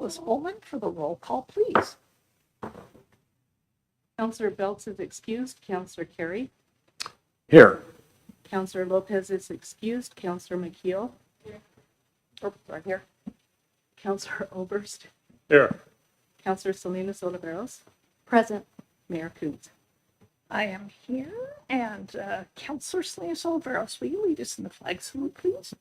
Ms. Holman, for the roll call, please. Counselor Belts is excused. Counselor Carey. Here. Counselor Lopez is excused. Counselor McKeel. Oh, right here. Counselor Oberst. Here. Counselor Salinas Oliveros. Present. Mayor Coons. I am here. And Councillor Salinas Oliveros, will you lead us in the flag salute, please?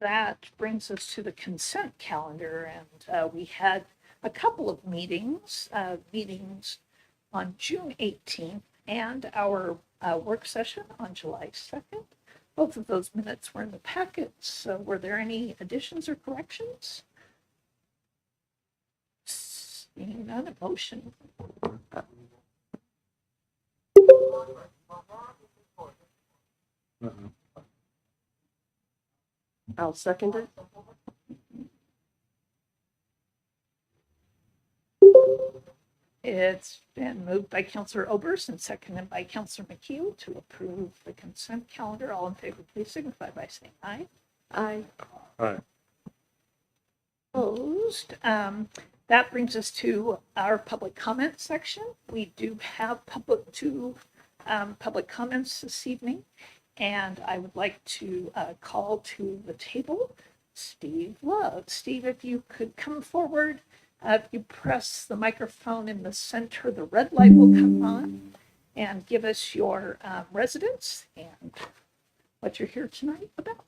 That brings us to the consent calendar, and we had a couple of meetings on June 18th and our work session on July 2nd. Both of those minutes were in the packets. So were there any additions or corrections? Seeing none, a motion. I'll second it. It's been moved by Councillor Oberst and seconded by Councillor McKeel to approve the consent calendar. All in favor, please signify by saying aye. Aye. Aye. Opposed. That brings us to our public comment section. We do have public comments this evening, and I would like to call to the table Steve Love. Steve, if you could come forward. If you press the microphone in the center, the red light will come on, and give us your residence and what you're here tonight about.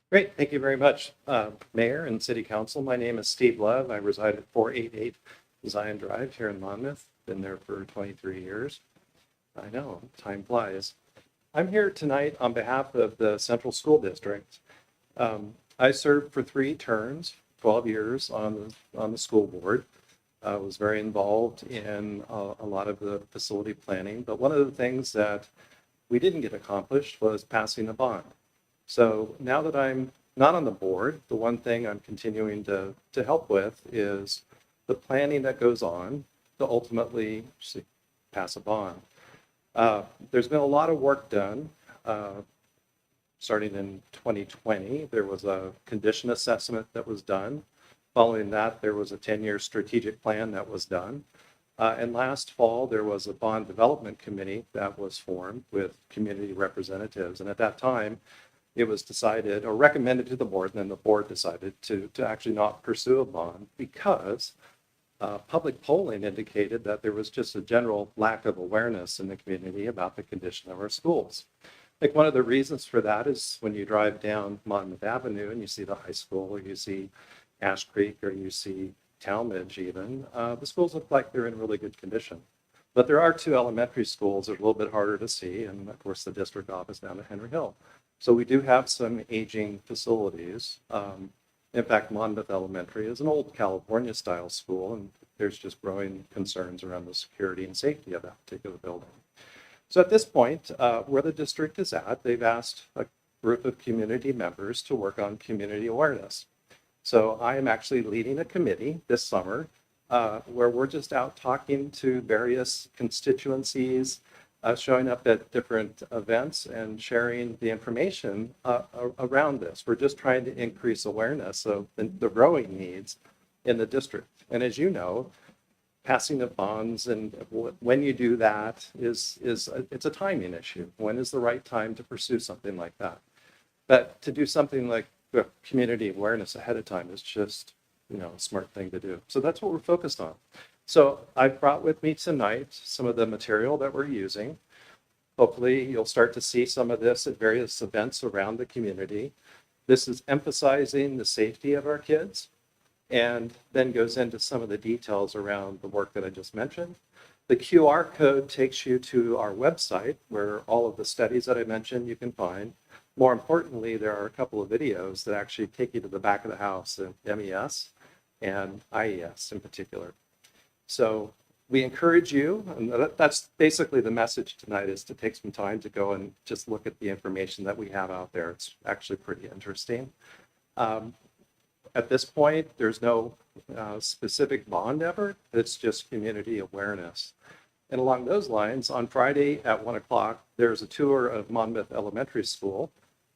Great. Thank you very much, Mayor and City Council. My name is Steve Love. I reside at 488 Zion Drive here in Monmouth. Been there for 23 years. I know, time flies. I'm here tonight on behalf of the Central School District. I served for 3 terms, 12 years on the school board. I was very involved in a lot of the facility planning, but one of the things that we didn't get accomplished was passing a bond. So now that I'm not on the board, the one thing I'm continuing to help with is the planning that goes on to ultimately pass a bond. There's been a lot of work done. Starting in 2020, there was a condition assessment that was done. Following that, there was a 10-year strategic plan that was done. And last fall, there was a bond development committee that was formed with community representatives. And at that time, it was decided or recommended to the board, and then the board decided to actually not pursue a bond because public polling indicated that there was just a general lack of awareness in the community about the condition of our schools. I think one of the reasons for that is when you drive down Monmouth Avenue and you see the high school, or you see Ash Creek, or you see Talmadge even, the schools look like they're in really good condition. But there are 2 elementary schools that are a little bit harder to see, and of course the district office down at Henry Hill. So we do have some aging facilities. In fact, Monmouth Elementary is an old California style school, and there's just growing concerns around the security and safety of that particular building. So at this point, where the district is at, they've asked a group of community members to work on community awareness. So I am actually leading a committee this summer where we're just out talking to various constituencies, showing up at different events and sharing the information around this. We're just trying to increase awareness of the growing needs in the district. And as you know, passing of bonds and when you do that it's a timing issue. When is the right time to pursue something like that? But to do something like community awareness ahead of time is just, a smart thing to do. So that's what we're focused on. So I've brought with me tonight some of the material that we're using. Hopefully you'll start to see some of this at various events around the community. This is emphasizing the safety of our kids, and then goes into some of the details around the work that I just mentioned. The QR code takes you to our website where all of the studies that I mentioned you can find. More importantly, there are a couple of videos that actually take you to the back of the house at MES and IES in particular. So we encourage you, and that's basically the message tonight, is to take some time to go and just look at the information that we have out there. It's actually pretty interesting. At this point, there's no specific bond effort. It's just community awareness. And along those lines, on Friday at 1 o'clock, there's a tour of Monmouth Elementary School.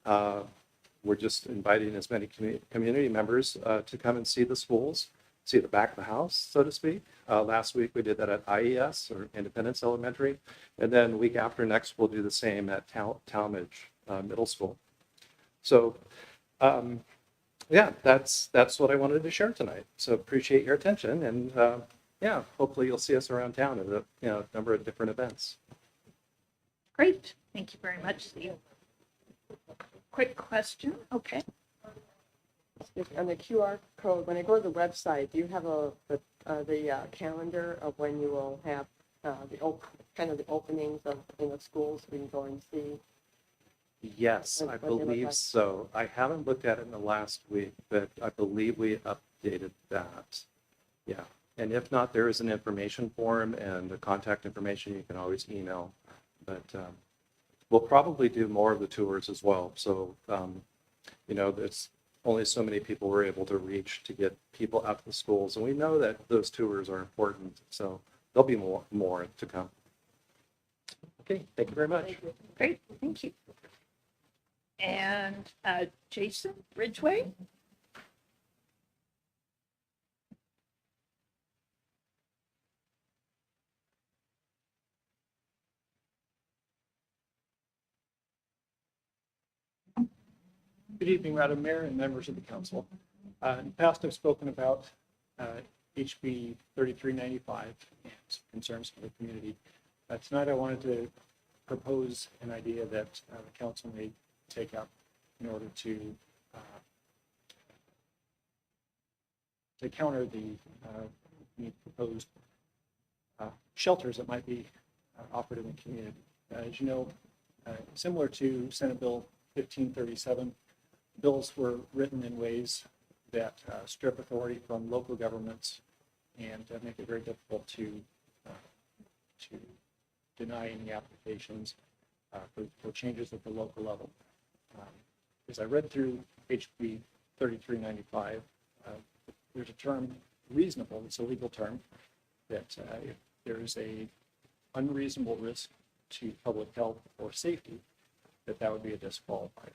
We're just inviting as many community members to come and see the schools, see the back of the house, so to speak. Last week, we did that at IES, or Independence Elementary. And then the week after next, we'll do the same at Talmadge Middle School. So, yeah, that's what I wanted to share tonight. So appreciate your attention, and yeah, hopefully you'll see us around town at a number of different events. Great. Thank you very much, Steve. Quick question. Okay. On the QR code, when I go to the website, do you have the calendar of when you will have kind of the openings of schools we can go and see? Yes, I What they look believe like. so. I haven't looked at it in the last week, but I believe we updated that. Yeah. And if not, there is an information form and the contact information you can always email. But we'll probably do more of the tours as well. So, there's only so many people we're able to reach to get people out to the schools. And we know that those tours are important. So there'll be more to come. Okay, thank you very much. Great. Thank you. And Jason Ridgway. Good evening, Madam Mayor and members of the council. In the past, I've spoken about HB 3395 and some concerns for the community. Tonight, I wanted to propose an idea that the council may take up in order to counter the proposed shelters that might be offered in the community. As you know, similar to Senate Bill 1537, bills were written in ways that strip authority from local governments and make it very difficult to deny any applications for changes at the local level. As I read through HB 3395, there's a term, reasonable, it's a legal term, that if there is a unreasonable risk to public health or safety, that would be a disqualifier.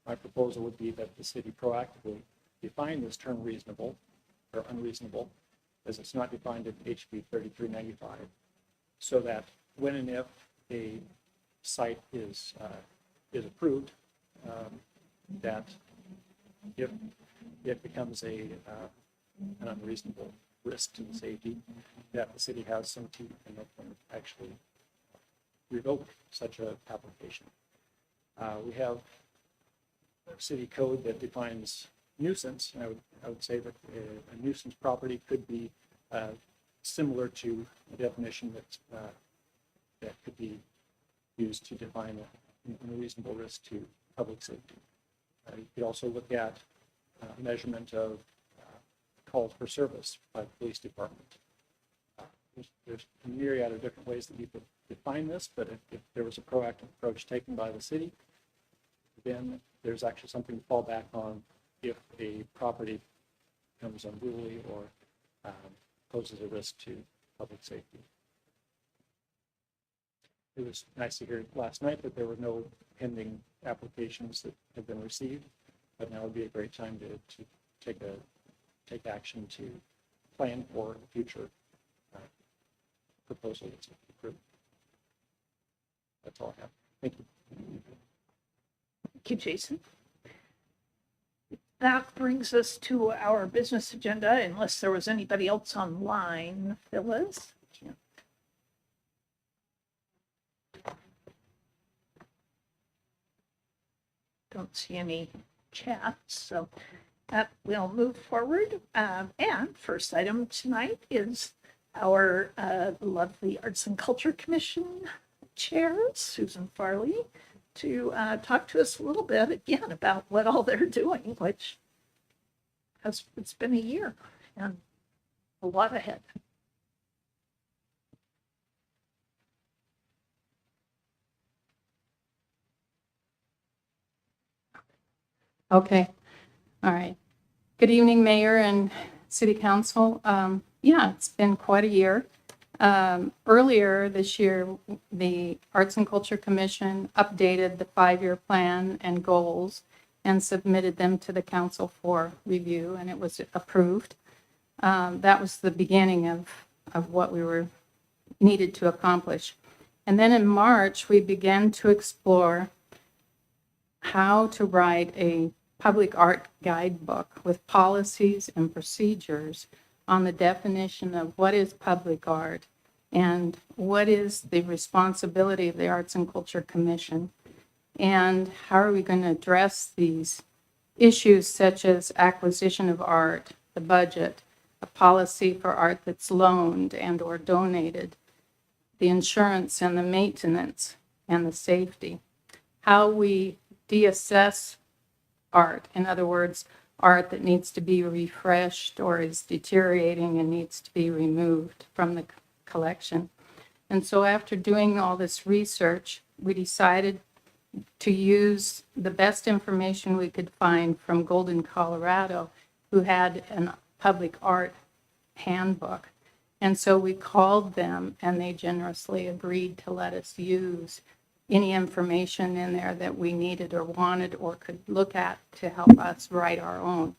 My proposal would be that the city proactively define this term reasonable or unreasonable, as it's not defined in HB 3395, so that when and if a site is approved, that if it becomes an unreasonable risk to the safety, that the city has some teeth and they can actually revoke such an application. We have a city code that defines nuisance. And I would say that a nuisance property could be similar to a definition that could be used to define a reasonable risk to public safety. You could also look at measurement of calls for service by the police department. There's a myriad of different ways that you could define this, but if there was a proactive approach taken by the city, then there's actually something to fall back on if a property becomes unruly or poses a risk to public safety. It was nice to hear last night that there were no pending applications that have been received, but now would be a great time to take action to plan for a future proposal that's approved. That's all I have. Thank you. Thank you, Jason. That brings us to our business agenda, unless there was anybody else online. Phyllis? Don't see any chats, so we'll move forward. And first item tonight is our lovely Arts and Culture Commission Chair, Susan Farley, to talk to us a little bit again about what all they're doing, which it's been a year. and a lot ahead. Okay, all right. Good evening, Mayor and City Council. Yeah, it's been quite a year. Earlier this year, the Arts and Culture Commission updated the 5-year plan and goals and submitted them to the council for review, and it was approved. That was the beginning of what we were needed to accomplish. And then in March, we began to explore how to write a public art guidebook with policies and procedures on the definition of what is public art and what is the responsibility of the Arts and Culture Commission, and how are we going to address these issues such as acquisition of art, the budget, a policy for art that's loaned and or donated, the insurance and the maintenance and the safety, how we de-assess art, in other words, art that needs to be refreshed or is deteriorating and needs to be removed from the collection. And so after doing all this research, we decided to use the best information we could find from Golden, Colorado, who had a public art handbook. And so we called them, and they generously agreed to let us use any information in there that we needed or wanted or could look at to help us write our own.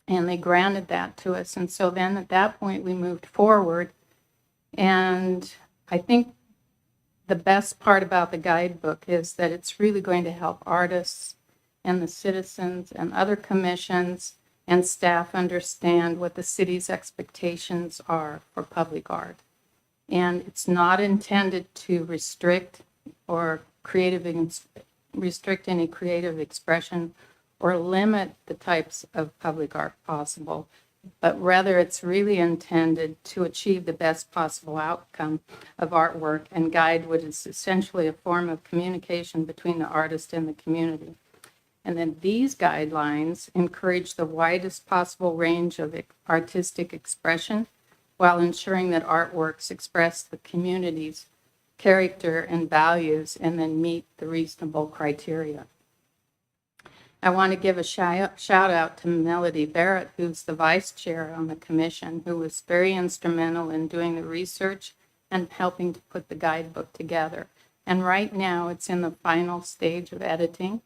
And they granted that to us. And so then at that point, we moved forward. And I think the best part about the guidebook is that it's really going to help artists and the citizens and other commissions and staff understand what the city's expectations are for public art. And it's not intended to restrict or restrict any creative expression or limit the types of public art possible, but rather it's really intended to achieve the best possible outcome of artwork and guide what is essentially a form of communication between the artist and the community. And then these guidelines encourage the widest possible range of artistic expression while ensuring that artworks express the community's character and values and then meet the reasonable criteria. I want to give a shout out to Melody Barrett, who's the vice chair on the commission, who was very instrumental in doing the research and helping to put the guidebook together. And right now it's in the final stage of editing.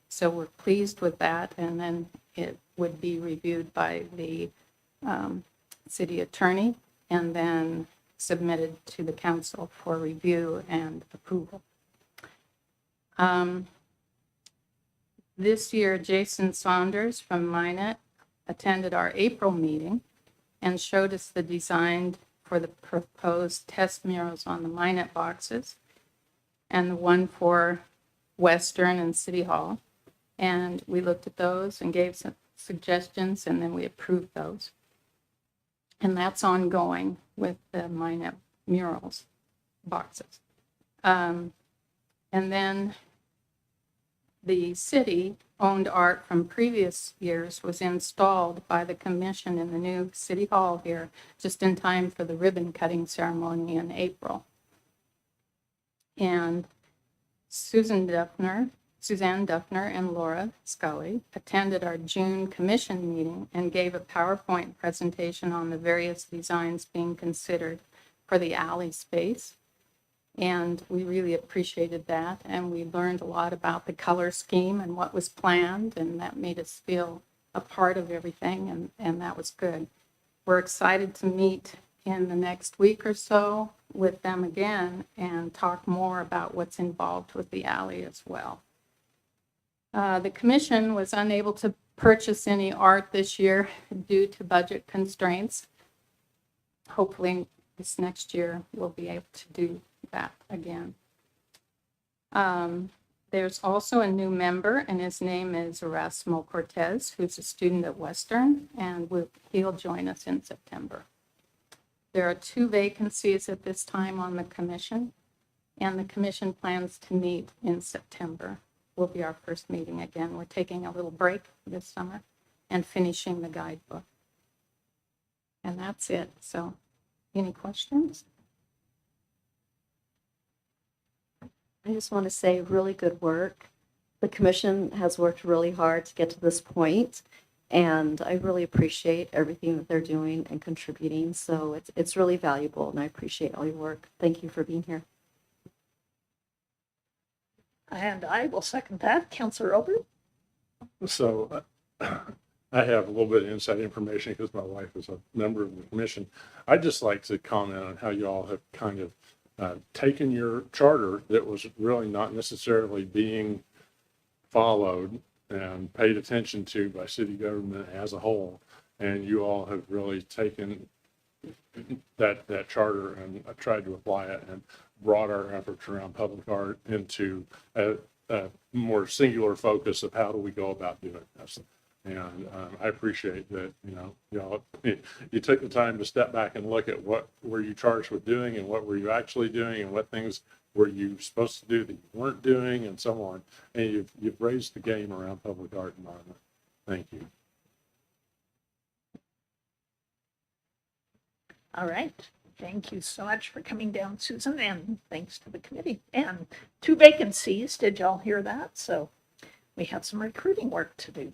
So we're pleased with that. And then it would be reviewed by the city attorney and then submitted to the council for review and approval. This year, Jason Saunders from Minot attended our April meeting and showed us the design for the proposed test murals on the Minot boxes and the one for Western and City Hall. And we looked at those and gave some suggestions, and then we approved those. And that's ongoing with the Minot murals boxes. And then the city-owned art from previous years was installed by the commission in the new City Hall here, just in time for the ribbon cutting ceremony in April. And Suzanne Duffner and Laura Scully attended our June commission meeting and gave a PowerPoint presentation on the various designs being considered for the alley space. And we really appreciated that. And we learned a lot about the color scheme and what was planned. And that made us feel a part of everything. And that was good. We're excited to meet in the next week or so with them again and talk more about what's involved with the alley as well. The commission was unable to purchase any art this year due to budget constraints. Hopefully this next year we'll be able to do that again. There's also a new member, and his name is Erasmo Cortez, who's a student at Western, and he'll join us in September. There are 2 vacancies at this time on the commission, and the commission plans to meet in September. Will be our first meeting again. We're taking a little break this summer and finishing the guidebook. And that's it. So, any questions? I just want to say really good work. The commission has worked really hard to get to this point, and I really appreciate everything that they're doing and contributing. So it's really valuable, and I appreciate all your work. Thank you for being here. And I will second that. Counselor Ober? So I have a little bit of inside information because my wife is a member of the commission. I'd just like to comment on how you all have kind of taken your charter that was really not necessarily being followed and paid attention to by city government as a whole. And you all have really taken that charter and tried to apply it and brought our efforts around public art into a more singular focus of how do we go about doing this. And I appreciate that, you took the time to step back and look at what were you charged with doing and what were you actually doing and what things were you supposed to do that you weren't doing and so on. And you've raised the game around public art environment. Thank you. All right. Thank you so much for coming down, Susan, and thanks to the committee. And 2 vacancies, did y'all hear that? So we have some recruiting work to do.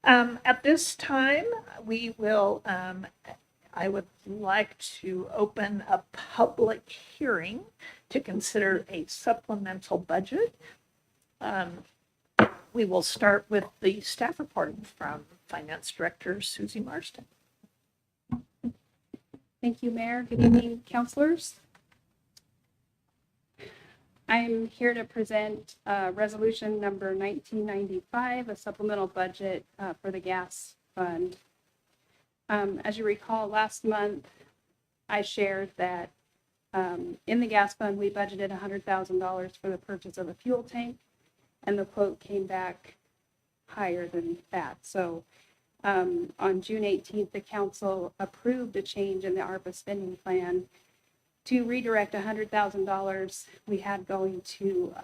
At this time, we will, I would like to open a public hearing to consider a supplemental budget. We will start with the staff report from Finance Director Susie Marston. Thank you, Mayor. Good evening, councilors. I'm here to present resolution number 1995, a supplemental budget for the gas fund. As you recall, last month I shared that in the gas fund we budgeted $100,000 for the purchase of a fuel tank, and the quote came back higher than that. So on June 18th, the council approved a change in the ARPA spending plan to redirect $100,000 we had going to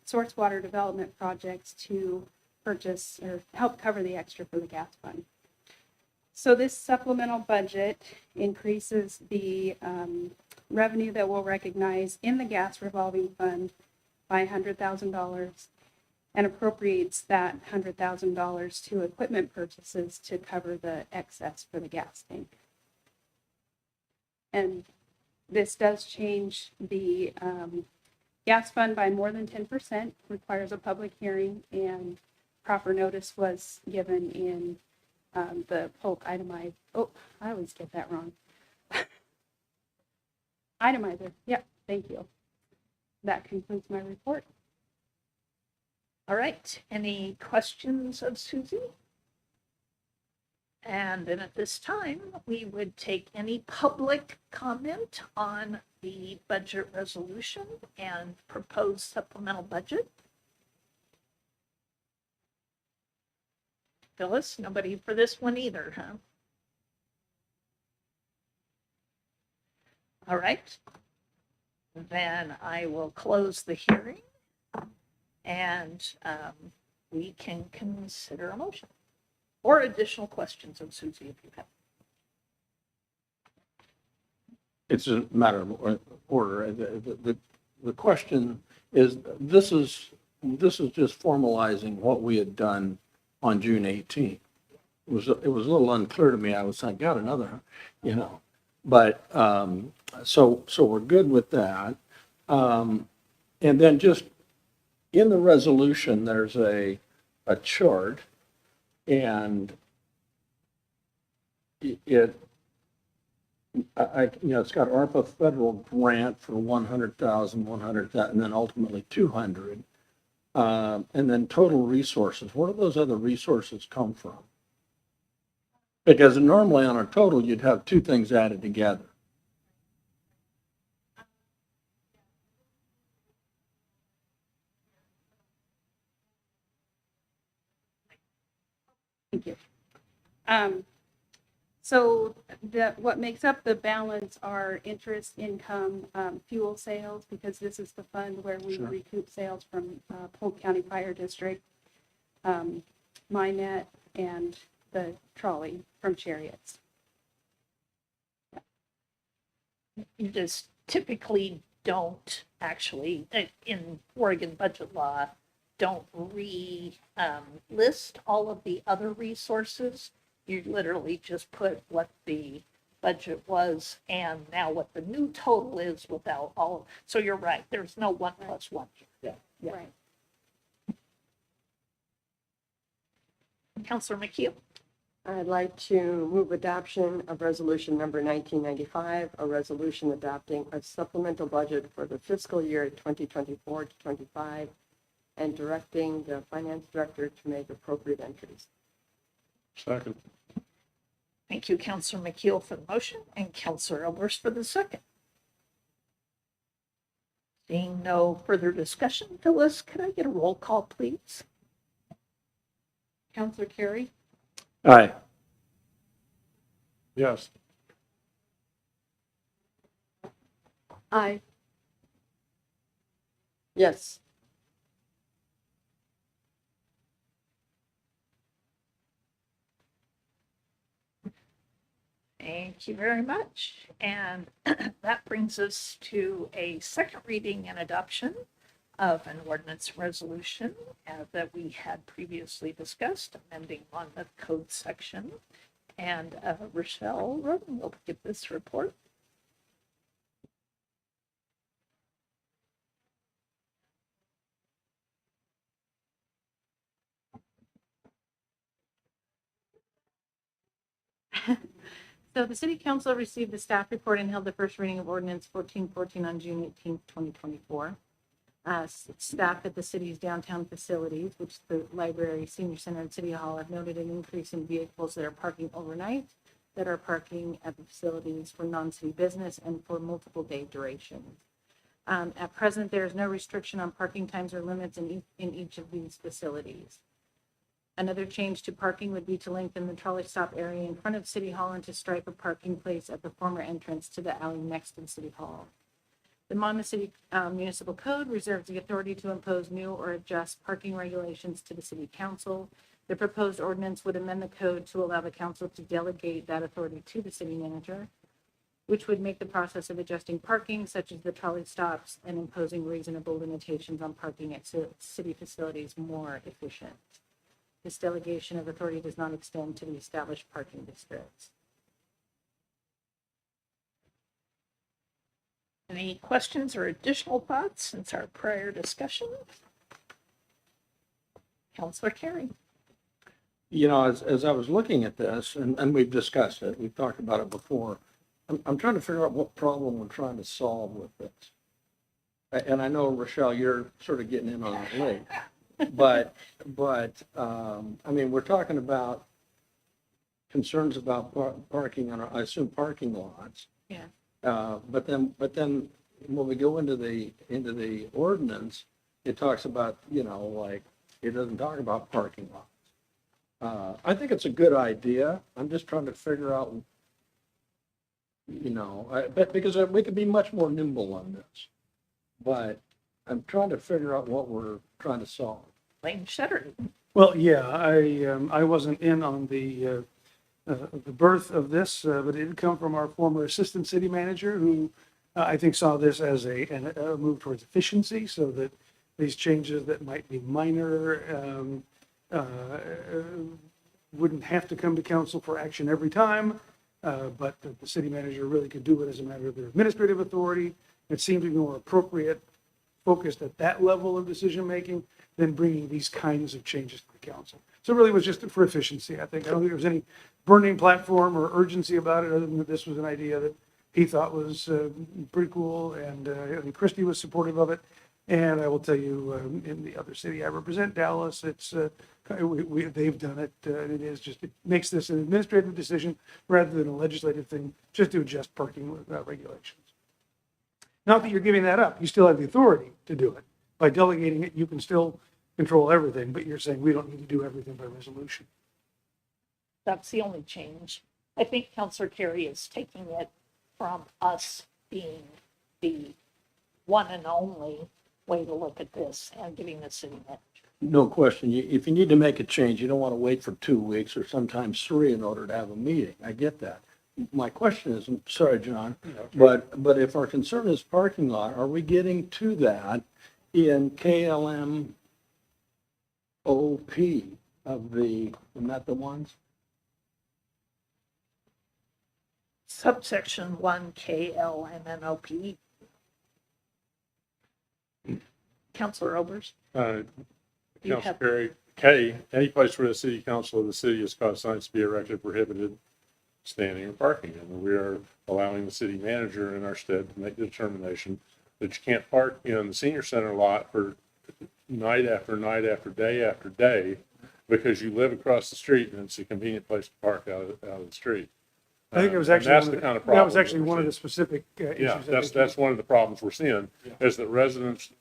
source water development projects to purchase or help cover the extra for the gas fund. So this supplemental budget increases the revenue that we'll recognize in the gas revolving fund by $100,000 and appropriates that $100,000 to equipment purchases to cover the excess for the gas tank. And this does change the gas fund by more than 10%, requires a public hearing, and proper notice was given in the Polk itemized. Oh, I always get that wrong. Itemizer. Yep, thank you. That concludes my report. All right. Any questions of Susie? And then at this time, we would take any public comment on the budget resolution and proposed supplemental budget. Phyllis, nobody for this one either, huh? All right. Then I will close the hearing and we can consider a motion or additional questions of Susie if you have. It's a matter of order. The question is, this is just formalizing what we had done on June 18th. It was a little unclear to me. I was like, got another, but so we're good with that. And then just in the resolution, there's a chart, and it's got ARPA federal grant for 100,000, 100,000, and then ultimately 200. And then total resources. Where do those other resources come from? Because normally on a total, you'd have 2 things added together. Thank you. So what makes up the balance are interest income, fuel sales, because this is the fund where we recoup sales from Polk County Fire District, MyNet, and the trolley from Chariots. You just typically don't actually, in Oregon budget law, don't list all of the other resources. You literally just put what the budget was and now what the new total is without all. So you're right, there's no 1+1. Yeah. Yeah. Right. Counselor McKeel, I'd like to move adoption of resolution number 1995, a resolution adopting a supplemental budget for the fiscal year 2024 to 25, and directing the finance director to make appropriate entries. Second. thank you, Counselor McKeel for the motion and Counselor Oberst for the second. Seeing no further discussion, Phyllis, could I get a roll call, please? Counselor Carey, Aye. Yes. Aye. Yes. Thank you very much. And that brings us to a second reading and adoption of an ordinance resolution that we had previously discussed, amending on the code section. And Rochelle Roden will give this report. So the city council received the staff report and held the first reading of ordinance 1414 on June 18th, 2024. Staff at the city's downtown facilities, which is the library, senior center, and city hall, have noted an increase in vehicles that are parking overnight, that are parking at the facilities for non-city business and for multiple day durations. At present, there is no restriction on parking times or limits in each of these facilities. Another change to parking would be to lengthen the trolley stop area in front of City Hall and to stripe a parking place at the former entrance to the alley next to City Hall. The Monmouth City Municipal Code reserves the authority to impose new or adjust parking regulations to the City Council. The proposed ordinance would amend the code to allow the council to delegate that authority to the city manager, which would make the process of adjusting parking, such as the trolley stops, and imposing reasonable limitations on parking at city facilities more efficient. This delegation of authority does not extend to the established parking districts. Any questions or additional thoughts since our prior discussion? Counselor Carey. You know, as I was looking at this, and we've discussed it, we've talked about it before, I'm trying to figure out what problem we're trying to solve with this. And I know, Rochelle, you're sort of getting in on it late. But I mean, we're talking about concerns about parking on, I assume, parking lots. Yeah. But then when we go into the ordinance, it talks about, you know, like, it doesn't talk about parking lots. I think it's a good idea. I'm just trying to figure out, you know, but because we could be much more nimble on this. But I'm trying to figure out what we're trying to solve. Lane Shutter. Well, yeah, I wasn't in on the birth of this, but it did come from our former assistant city manager, who I think saw this as a move towards efficiency, so that these changes that might be minor wouldn't have to come to council for action every time, but the city manager really could do it as a matter of their administrative authority. It seemed to be more appropriate, focused at that level of decision making, than bringing these kinds of changes to the council. So it really was just for efficiency, I think. I don't think there was any burning platform or urgency about it, other than that this was an idea that he thought was pretty cool, and I think Christie was supportive of it. And I will tell you, in the other city I represent, Dallas, it's they've done it, and it is just, it makes this an administrative decision rather than a legislative thing, just to adjust parking regulations. Not that you're giving that up, you still have the authority to do it. By delegating it, you can still control everything, but you're saying we don't need to do everything by resolution. That's the only change. I think Counselor Carey is taking it from us being the one and only way to look at this and giving the city manager. No question. If you need to make a change, you don't want to wait for 2 weeks or sometimes 3 in order to have a meeting. I get that. my question is, I'm sorry, John, but if our concern is parking lot, are we getting to that in KLM OP of the, isn't that the ones? Subsection 1 KLMNOP. Counselor Obers? Uh, You Council have- Perry, K, any place where the city council of the city has caused signs to be erected prohibited standing or parking. And we are allowing the city manager in our stead to make the determination that you can't park in the senior center lot for night after night after day because you live across the street and it's a convenient place to park out of the street. I think it was And actually, that's one the of kind of that was problem actually we're one of seeing. the specific issues. Yeah, I that's think. one of the problems we're seeing, is that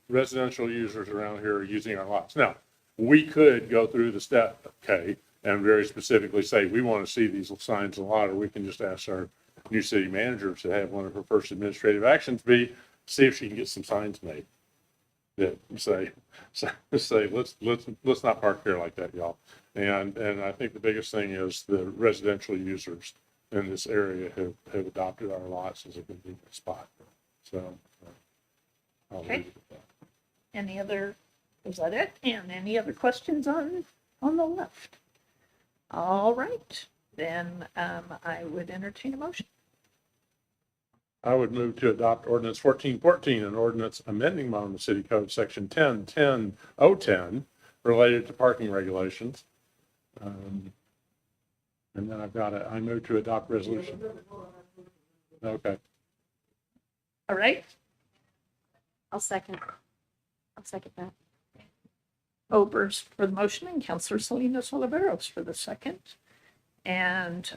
residential users around here are using our lots. Now, we could go through the step, okay, and very specifically say, we want to see these signs a lot, or we can just ask our new city manager to have one of her first administrative actions be, see if she can get some signs made. That say, let's not park here like that, y'all. And I think the biggest thing is the residential users in this area have adopted our lots as a convenient spot. So. I'll leave Okay. it at that. Any other, is that it? And any other questions on the left? All right, then I would entertain a motion. I would move to adopt ordinance 1414, an ordinance amending Monmouth City Code, section 1010-010, related to parking regulations. And then I move to adopt resolution. Okay. All right, I'll second that. Obers for the motion and Counselor Salinas Oliveros for the second. And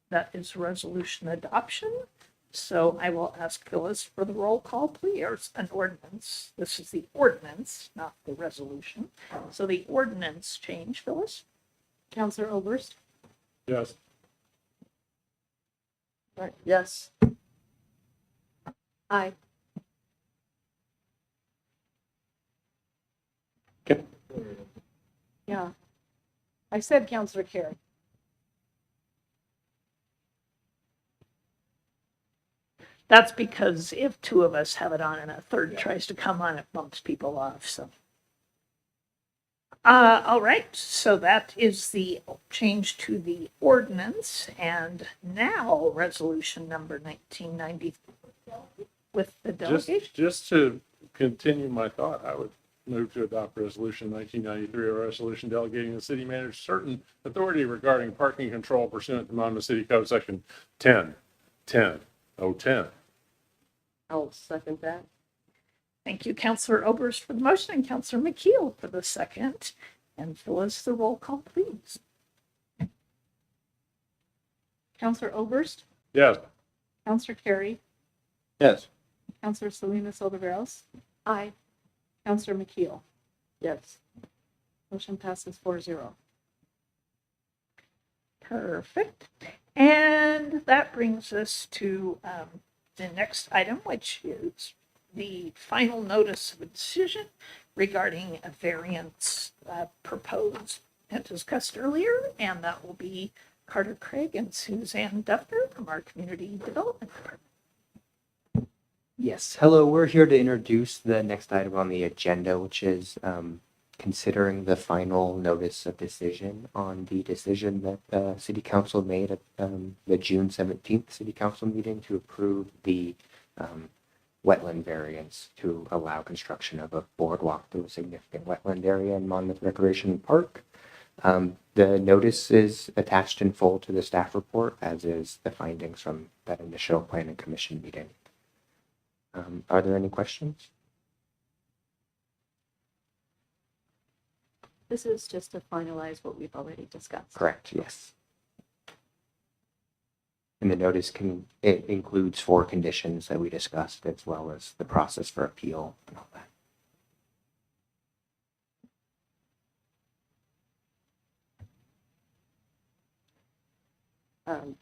that is resolution adoption. So I will ask Phyllis for the roll call, please, or an ordinance. This is the ordinance, not the resolution. So the ordinance change, Phyllis? Counselor Oberst, Yes. Right, yes, Aye. yeah. I said Counselor Carey. That's because if two of us have it on and a third tries to come on, it bumps people off, so. All right, so that is the change to the ordinance, and now resolution number 1990 with the delegation. Just to continue my thought, I would move to adopt resolution 1993, a resolution delegating the city manager certain authority regarding parking control pursuant to Monmouth City Code section 1010-010. I'll second that. Thank you, Counselor Oberst for the motion and Counselor McKeel for the second. And Phyllis, the roll call, please. Counselor Oberst, Yes. Counselor Carey, Yes. Counselor Salinas Oliveros, Aye. Counselor McKeel. Yes, Motion passes 4-0. Perfect. And that brings us to the next item, which is the final notice of a decision regarding a variance proposed and discussed earlier, and that will be Carter Craig and Suzanne Duffner from our Community Development Department. Yes, hello, we're here to introduce the next item on the agenda, which is considering the final notice of decision on the decision that City Council made at the June 17th City Council meeting to approve the wetland variance to allow construction of a boardwalk through a significant wetland area in Monmouth Recreation Park. The notice is attached in full to the staff report, as is the findings from that initial planning commission meeting. Are there any questions? This is just to finalize what we've already discussed. Correct, yes. And the notice it includes 4 conditions that we discussed, as well as the process for appeal and all that.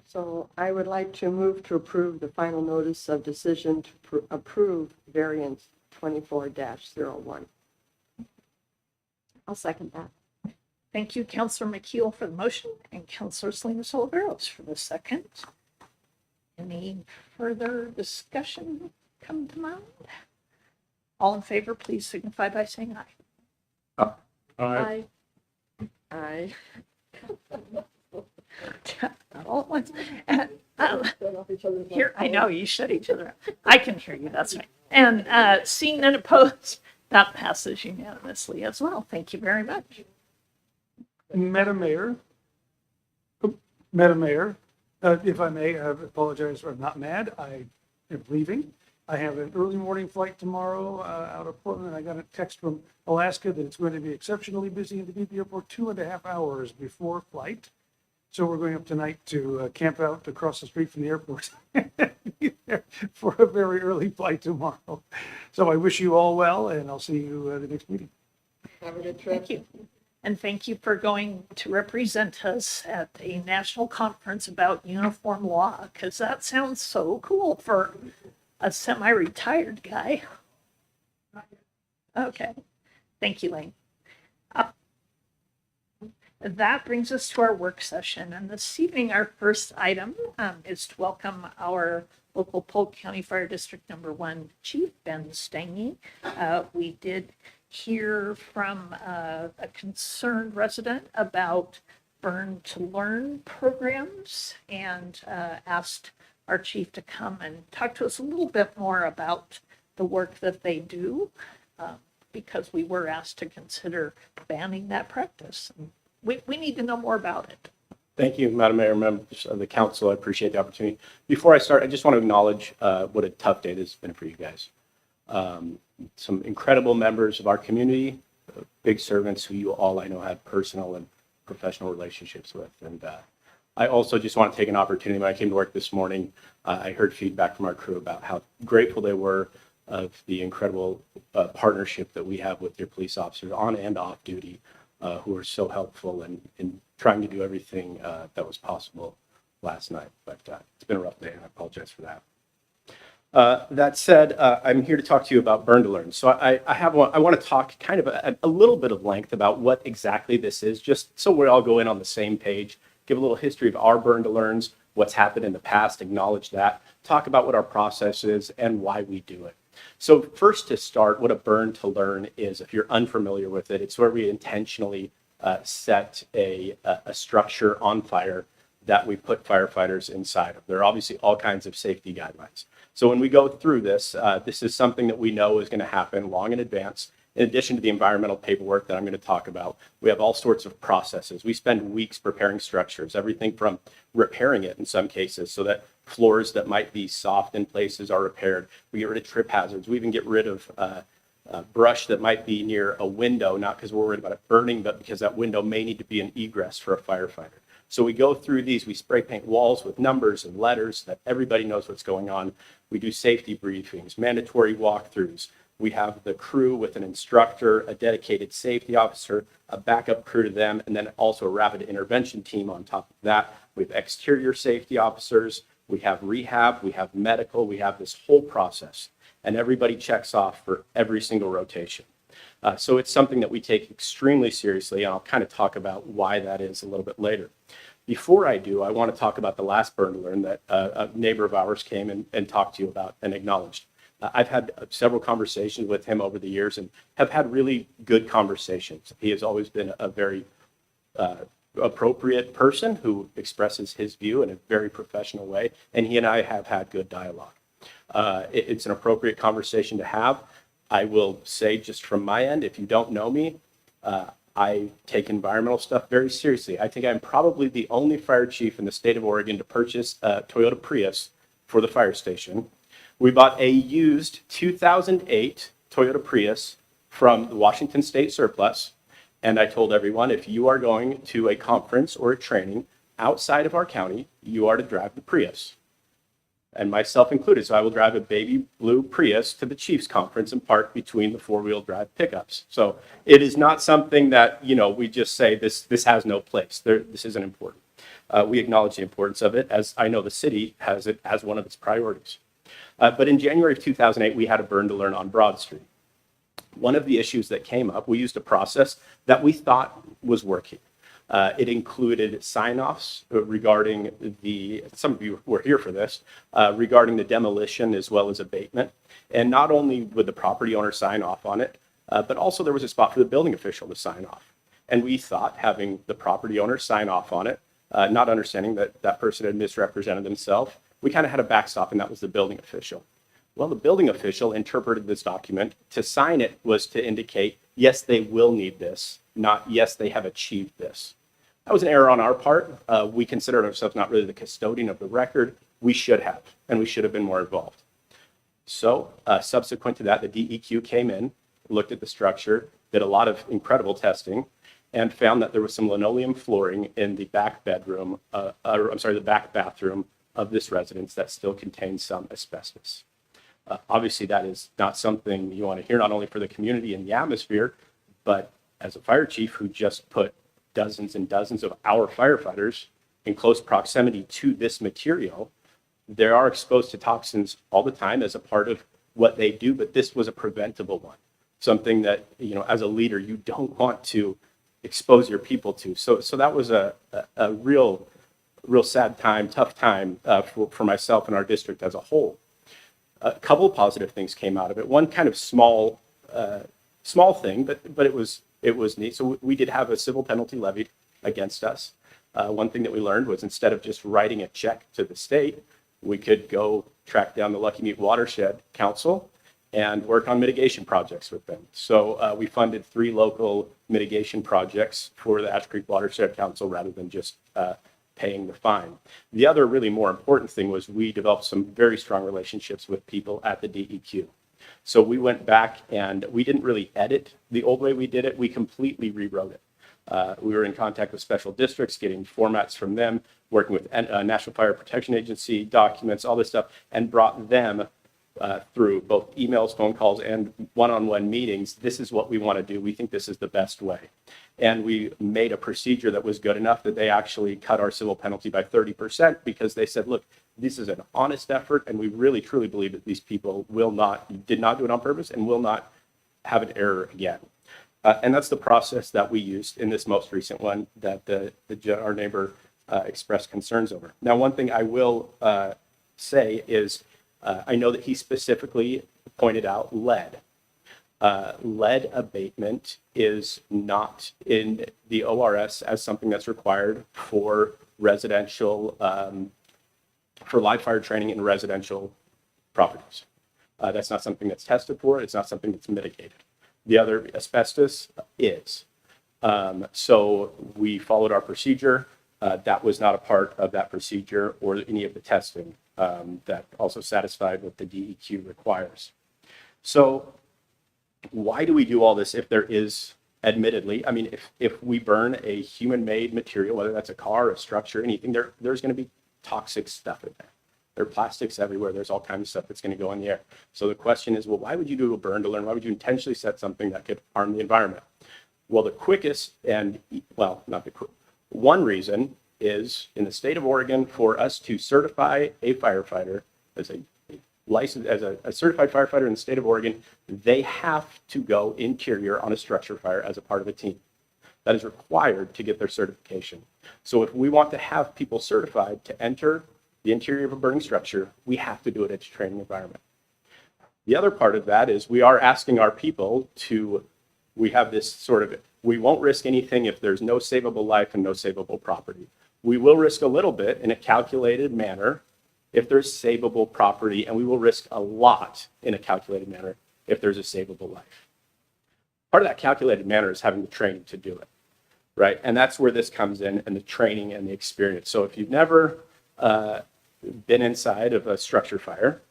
so I would like to move to approve the final notice of decision to approve variance 24-01. I'll second that. Thank you, Counselor McKeel for the motion and Counselor Salinas Oliveros for the second. Any further discussion come to mind? All in favor, please signify by saying aye. Aye. I, Not all at once. And, turn off each other's here, I microphones. know, you shut each other up. I can hear you, that's right. And seeing none opposed, that passes unanimously as well. Thank you very much. Madam Mayor, if I may, I apologize, I'm not mad. I am leaving. I have an early morning flight tomorrow out of Portland. I got a text from Alaska that it's going to be exceptionally busy and to be at the airport 2.5 hours before flight. So we're going up tonight to camp out across the street from the airport be there for a very early flight tomorrow. So I wish you all well, and I'll see you at the next meeting. Have a good trip. Thank you. And thank you for going to represent us at a national conference about uniform law, because that sounds so cool for a semi-retired guy. Okay. Thank you, Lane. That brings us to our work session. And this evening, our first item is to welcome our local Polk County Fire District Number 1 Chief, Ben Stange. We did hear from a concerned resident about Burn to Learn programs and asked our chief to come and talk to us a little bit more about the work that they do, because we were asked to consider banning that practice. We need to know more about it. Thank you, Madam Mayor, members of the council. I appreciate the opportunity. Before I start, I just want to acknowledge what a tough day this has been for you guys. Some incredible members of our community, big servants who you all I know have personal and professional relationships with. And I also just want to take an opportunity. When I came to work this morning, I heard feedback from our crew about how grateful they were of the incredible partnership that we have with your police officers on and off duty, who are so helpful in trying to do everything that was possible last night. But it's been a rough day, and I apologize for that. That said, I'm here to talk to you about Burn to Learn. So I want to talk kind of a little bit of length about what exactly this is, just so we all go in on the same page, give a little history of our Burn to Learns, what's happened in the past, acknowledge that, talk about what our process is and why we do it. So first to start, what a Burn to Learn is, if you're unfamiliar with it, it's where we intentionally set a structure on fire that we put firefighters inside of. There are obviously all kinds of safety guidelines. So when we go through this, this is something that we know is going to happen long in advance. In addition to the environmental paperwork that I'm going to talk about, we have all sorts of processes. We spend weeks preparing structures, everything from repairing it in some cases so that floors that might be soft in places are repaired. We get rid of trip hazards. We even get rid of brush that might be near a window, not because we're worried about it burning, but because that window may need to be an egress for a firefighter. So we go through these, we spray paint walls with numbers and letters so that everybody knows what's going on. We do safety briefings, mandatory walkthroughs. We have the crew with an instructor, a dedicated safety officer, a backup crew to them, and then also a rapid intervention team on top of that. We have exterior safety officers, we have rehab, we have medical, we have this whole process. And everybody checks off for every single rotation. So it's something that we take extremely seriously, and I'll kind of talk about why that is a little bit later. Before I do, I want to talk about the last Burn to Learn that a neighbor of ours came and talked to you about and acknowledged. I've had several conversations with him over the years and have had really good conversations. He has always been a very appropriate person who expresses his view in a very professional way, and he and I have had good dialogue. It's an appropriate conversation to have. I will say just from my end, if you don't know me, I take environmental stuff very seriously. I think I'm probably the only fire chief in the state of Oregon to purchase a Toyota Prius for the fire station. We bought a used 2008 Toyota Prius from the Washington State Surplus. And I told everyone, if you are going to a conference or a training outside of our county, you are to drive the Prius. And myself included. So I will drive a baby blue Prius to the Chiefs conference and park between the four-wheel drive pickups. So it is not something that, we just say this has no place. This isn't important. We acknowledge the importance of it, as I know the city has it as one of its priorities. But in January of 2008, we had a Burn to Learn on Broad Street. One of the issues that came up, we used a process that we thought was working. It included sign-offs regarding some of you were here for this, regarding the demolition as well as abatement. And not only would the property owner sign off on it, but also there was a spot for the building official to sign off. And we thought having the property owner sign off on it, not understanding that that person had misrepresented themselves, we kind of had a backstop, and that was the building official. Well, the building official interpreted this document to sign it was to indicate, yes, they will need this, not yes, they have achieved this. That was an error on our part. We considered ourselves not really the custodian of the record. We should have, and we should have been more involved. So subsequent to that, the DEQ came in, looked at the structure, did a lot of incredible testing, and found that there was some linoleum flooring in the back bedroom, the back bathroom of this residence that still contains some asbestos. Obviously, that is not something you want to hear, not only for the community and the atmosphere, but as a fire chief who just put dozens and dozens of our firefighters in close proximity to this material, they are exposed to toxins all the time as a part of what they do, but this was a preventable one, something that, you know, as a leader, you don't want to expose your people to. So that was a real sad time, tough time for myself and our district as a whole. A couple of positive things came out of it. One kind of small thing, but it was neat. So we did have a civil penalty levied against us. One thing that we learned was instead of just writing a check to the state, we could go track down the Lucky Mute Watershed Council and work on mitigation projects with them. So we funded 3 local mitigation projects for the Ash Creek Watershed Council rather than just paying the fine. The other really more important thing was we developed some very strong relationships with people at the DEQ. So we went back and we didn't really edit the old way we did it. We completely rewrote it. We were in contact with special districts, getting formats from them, working with National Fire Protection Agency documents, all this stuff, and brought them through both emails, phone calls, and one-on-one meetings. This is what we want to do. We think this is the best way. And we made a procedure that was good enough that they actually cut our civil penalty by 30% because they said, look, this is an honest effort, and we really truly believe that these people did not do it on purpose and will not have an error again. And that's the process that we used in this most recent one that our neighbor expressed concerns over. Now, one thing I will say is I know that he specifically pointed out lead. Lead abatement is not in the ORS as something that's required for residential, for live fire training in residential properties. That's not something that's tested for. It's not something that's mitigated. The other, asbestos, is. So we followed our procedure. That was not a part of that procedure or any of the testing that also satisfied what the DEQ requires. So why do we do all this if there is, admittedly, I mean, if we burn a human-made material, whether that's a car, a structure, anything, there's going to be toxic stuff in there. There are plastics everywhere. There's all kinds of stuff that's going to go in the air. So the question is, well, why would you do a burn to learn? Why would you intentionally set something that could harm the environment? Well, the quickest and, well, not the quick, one reason is in the state of Oregon for us to certify a firefighter as a licensed, as a certified firefighter in the state of Oregon, they have to go interior on a structure fire as a part of a team. That is required to get their certification. So if we want to have people certified to enter the interior of a burning structure, we have to do it at a training environment. The other part of that is we are asking our people to, we have this sort of, we won't risk anything if there's no savable life and no savable property. We will risk a little bit in a calculated manner if there's savable property, and we will risk a lot in a calculated manner if there's a savable life. Part of that calculated manner is having the training to do it, right? And that's where this comes in, and the training and the experience. So if you've never been inside of a structure fire,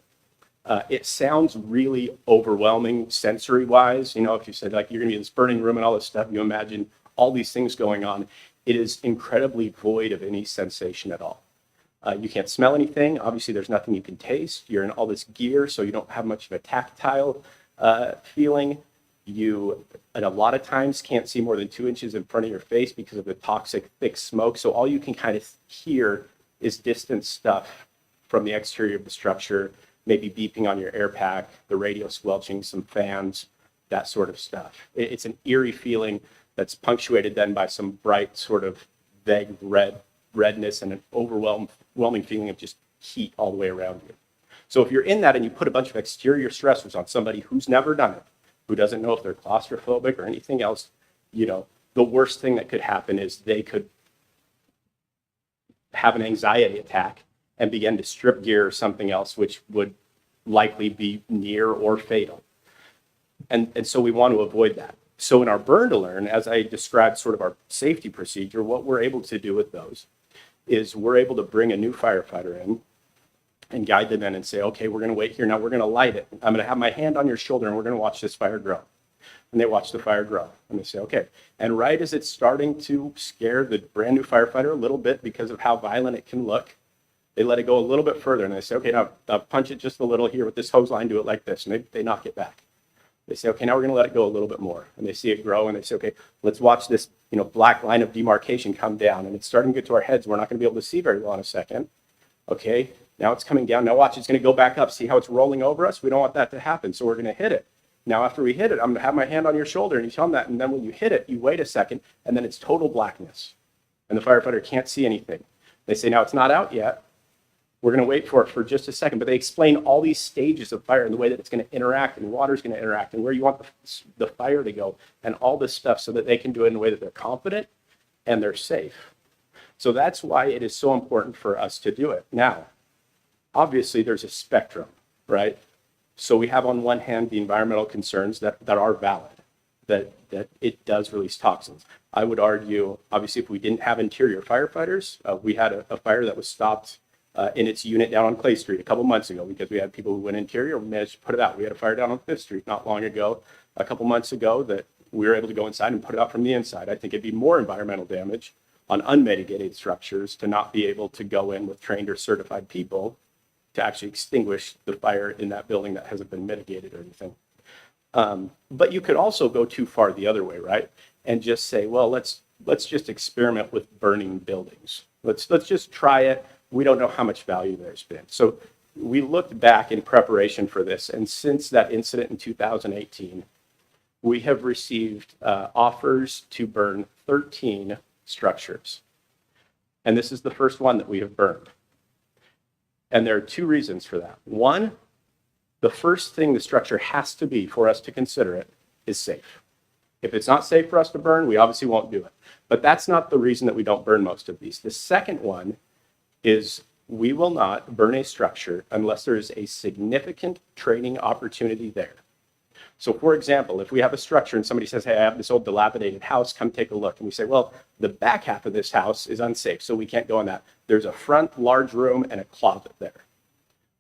it sounds really overwhelming sensory-wise. You know, if you said like you're gonna be in this burning room and all this stuff, you imagine all these things going on. It is incredibly void of any sensation at all. You can't smell anything. Obviously, there's nothing you can taste. You're in all this gear, so you don't have much of a tactile feeling. You, and a lot of times, can't see more than 2 inches in front of your face because of the toxic, thick smoke. So all you can kind of hear is distant stuff from the exterior of the structure, maybe beeping on your air pack, the radio squelching, some fans, that sort of stuff. It's an eerie feeling that's punctuated then by some bright sort of vague redness and an overwhelming feeling of just heat all the way around you. So if you're in that and you put a bunch of exterior stressors on somebody who's never done it, who doesn't know if they're claustrophobic or anything else, you know, the worst thing that could happen is they could have an anxiety attack and begin to strip gear or something else, which would likely be near or fatal. And so we want to avoid that. So in our Burn to Learn, as I described sort of our safety procedure, what we're able to do with those is we're able to bring a new firefighter in and guide them in and say, okay, we're going to wait here. Now we're going to light it. I'm going to have my hand on your shoulder and we're going to watch this fire grow. And they watch the fire grow and they say, okay. And right as it's starting to scare the brand new firefighter a little bit because of how violent it can look, they let it go a little bit further and they say, okay, now punch it just a little here with this hose line, do it like this. And they knock it back. They say, okay, now we're going to let it go a little bit more. And they see it grow and they say, okay, let's watch this, black line of demarcation come down. And it's starting to get to our heads. We're not going to be able to see very well in a second. Okay, now it's coming down. Now watch, it's going to go back up. See how it's rolling over us? We don't want that to happen. So we're going to hit it. Now, after we hit it, I'm going to have my hand on your shoulder and you tell them that. And then when you hit it, you wait a second and then it's total blackness. And the firefighter can't see anything. They say, now it's not out yet. We're going to wait for it for just a second. But they explain all these stages of fire and the way that it's going to interact and water is going to interact and where you want the fire to go and all this stuff so that they can do it in a way that they're confident and they're safe. So that's why it is so important for us to do it. Now, obviously, there's a spectrum, right? So we have on one hand the environmental concerns that are valid, that it does release toxins. I would argue, obviously, if we didn't have interior firefighters, we had a fire that was stopped in its unit down on Clay Street a couple months ago because we had people who went interior. We managed to put it out. We had a fire down on Fifth Street not long ago, a couple months ago, that we were able to go inside and put it out from the inside. I think it'd be more environmental damage on unmitigated structures to not be able to go in with trained or certified people to actually extinguish the fire in that building that hasn't been mitigated or anything. But you could also go too far the other way, right? And just say, well, let's just experiment with burning buildings. Let's just try it. We don't know how much value there's been. So we looked back in preparation for this, and since that incident in 2018, we have received offers to burn 13 structures. And this is the first one that we have burned. And there are two reasons for that. One, the first thing the structure has to be for us to consider it is safe. If it's not safe for us to burn, we obviously won't do it. But that's not the reason that we don't burn most of these. The second one is we will not burn a structure unless there is a significant training opportunity there. So for example, if we have a structure and somebody says, hey, I have this old dilapidated house, come take a look. And we say, well, the back half of this house is unsafe, so we can't go in that. There's a front large room and a closet there.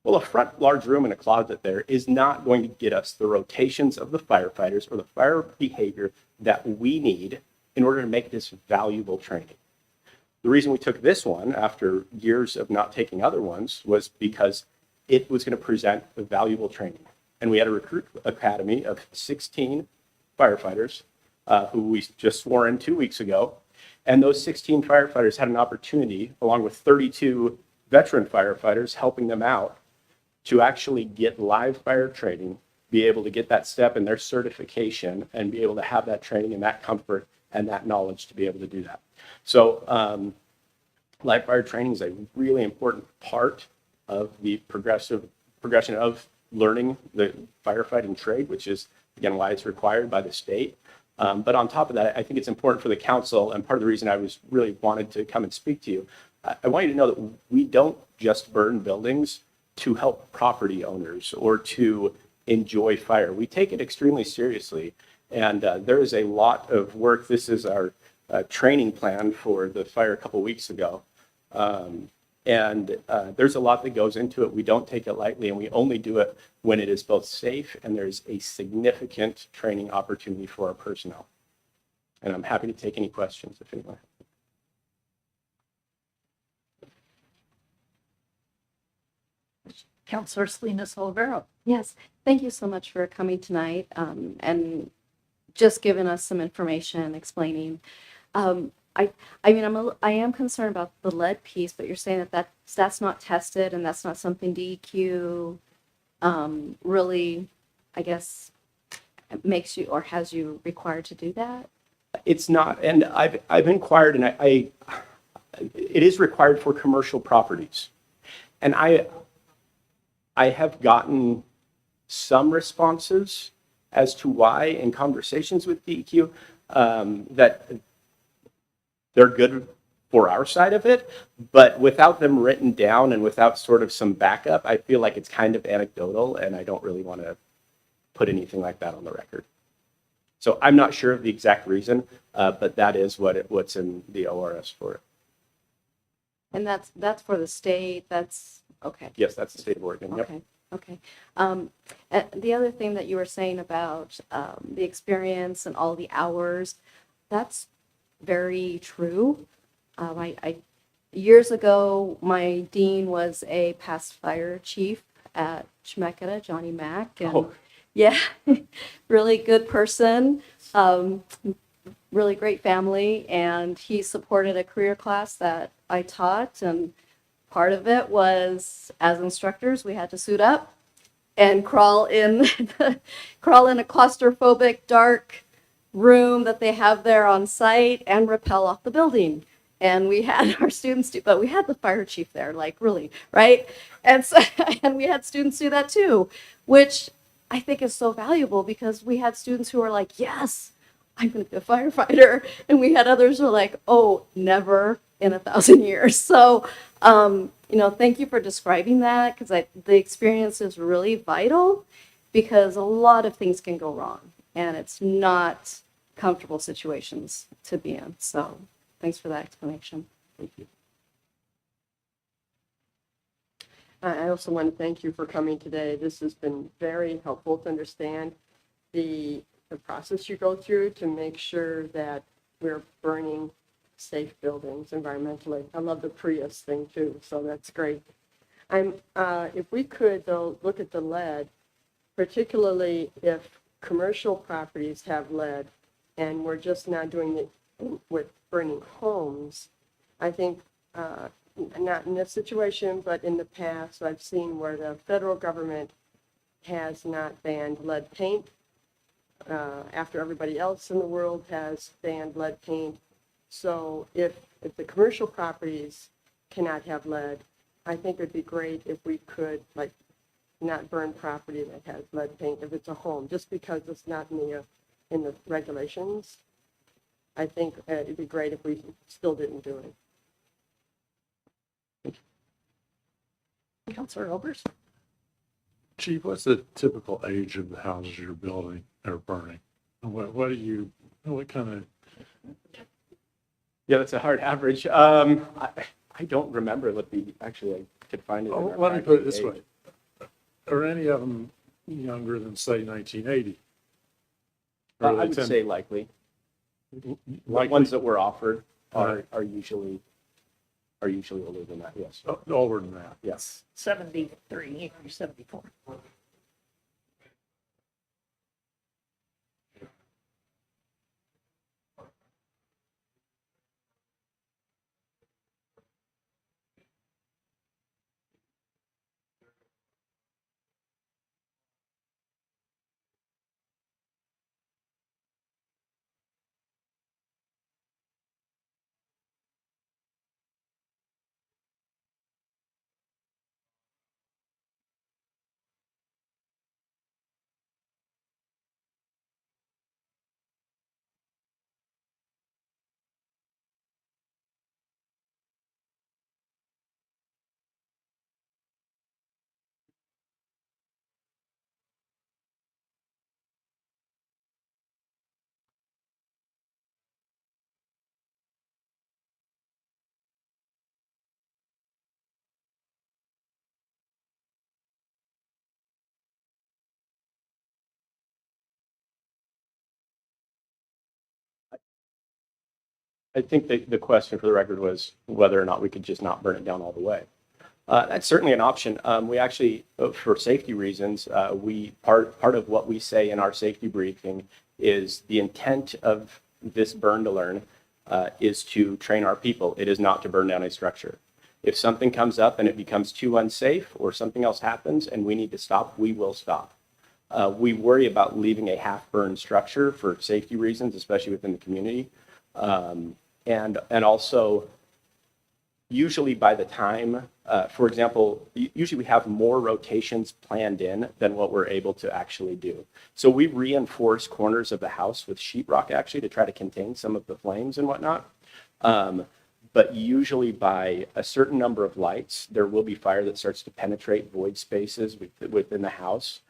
Well, a front large room and a closet there is not going to get us the rotations of the firefighters or the fire behavior that we need in order to make this valuable training. The reason we took this one after years of not taking other ones was because it was going to present a valuable training. And we had a recruit academy of 16 firefighters who we just swore in 2 weeks ago. And those 16 firefighters had an opportunity, along with 32 veteran firefighters helping them out, to actually get live fire training, be able to get that step in their certification, and be able to have that training and that comfort and that knowledge to be able to do that. So live fire training is a really important part of the progression of learning the firefighting trade, which is, again, why it's required by the state. But on top of that, I think it's important for the council, and part of the reason I was really wanted to come and speak to you, I want you to know that we don't just burn buildings to help property owners or to enjoy fire. We take it extremely seriously, and there is a lot of work. This is our training plan for the fire a couple weeks ago. And there's a lot that goes into it. We don't take it lightly, and we only do it when it is both safe and there's a significant training opportunity for our personnel. And I'm happy to take any questions if anyone. Councilor Salinas Olivero. Yes, thank you so much for coming tonight and just giving us some information, explaining. I am concerned about the lead piece, but you're saying that's not tested and that's not something DEQ really, I guess, makes you or has you required to do that? It's not, and I've inquired, and it is required for commercial properties. And I have gotten some responses as to why in conversations with DEQ, that they're good for our side of it, but without them written down and without sort of some backup, I feel like it's kind of anecdotal, and I don't really want to put anything like that on the record. So I'm not sure of the exact reason, but that is what's in the ORS for it. And that's for the state, that's, okay. Yes, that's the state of Oregon. Yep. Okay, okay. The other thing that you were saying about the experience and all the hours, that's very true. Years ago, my dean was a past fire chief at Chemeketa, Johnny Mack. And Oh. yeah, really good person, really great family. And he supported a career class that I taught. And part of it was, as instructors, we had to suit up and crawl in a claustrophobic, dark room that they have there on site and rappel off the building. And we had our students do, but we had the fire chief there, like really, right? And so, and we had students do that too, which I think is so valuable because we had students who were like, yes, I'm going to be a firefighter. And we had others who were like, oh, never in 1,000 years. So, thank you for describing that because the experience is really vital because a lot of things can go wrong and it's not comfortable situations to be in. So thanks for that explanation. Thank you. I also want to thank you for coming today. This has been very helpful to understand the process you go through to make sure that we're burning safe buildings environmentally. I love the Prius thing too, so that's great. If we could though look at the lead, particularly if commercial properties have lead and we're just not doing it with burning homes, I think not in this situation, but in the past, I've seen where the federal government has not banned lead paint after everybody else in the world has banned lead paint. So if the commercial properties cannot have lead, I think it'd be great if we could not burn property that has lead paint if it's a home, just because it's not in the regulations. I think it'd be great if we still didn't do it. Counselor Obers? Chief, what's the typical age of the houses you're building or burning? What kind of? Yeah, that's a hard average. I don't remember actually, I could find it. In our Let me put it this age. way. Are any of them younger than, say, 1980? Or I would say likely. The ones that were offered are usually older than that, yes. Older than that. Yes. 73 or 74. I think the question for the record was whether or not we could just not burn it down all the way. That's certainly an option. We actually, for safety reasons, part of what we say in our safety briefing is the intent of this burn to learn is to train our people. It is not to burn down a structure. If something comes up and it becomes too unsafe or something else happens and we need to stop, we will stop. We worry about leaving a half-burned structure for safety reasons, especially within the community. And also, usually by the time, for example, usually we have more rotations planned in than what we're able to actually do. So we reinforce corners of the house with sheetrock actually to try to contain some of the flames and whatnot. But usually by a certain number of lights, there will be fire that starts to penetrate void spaces within the house.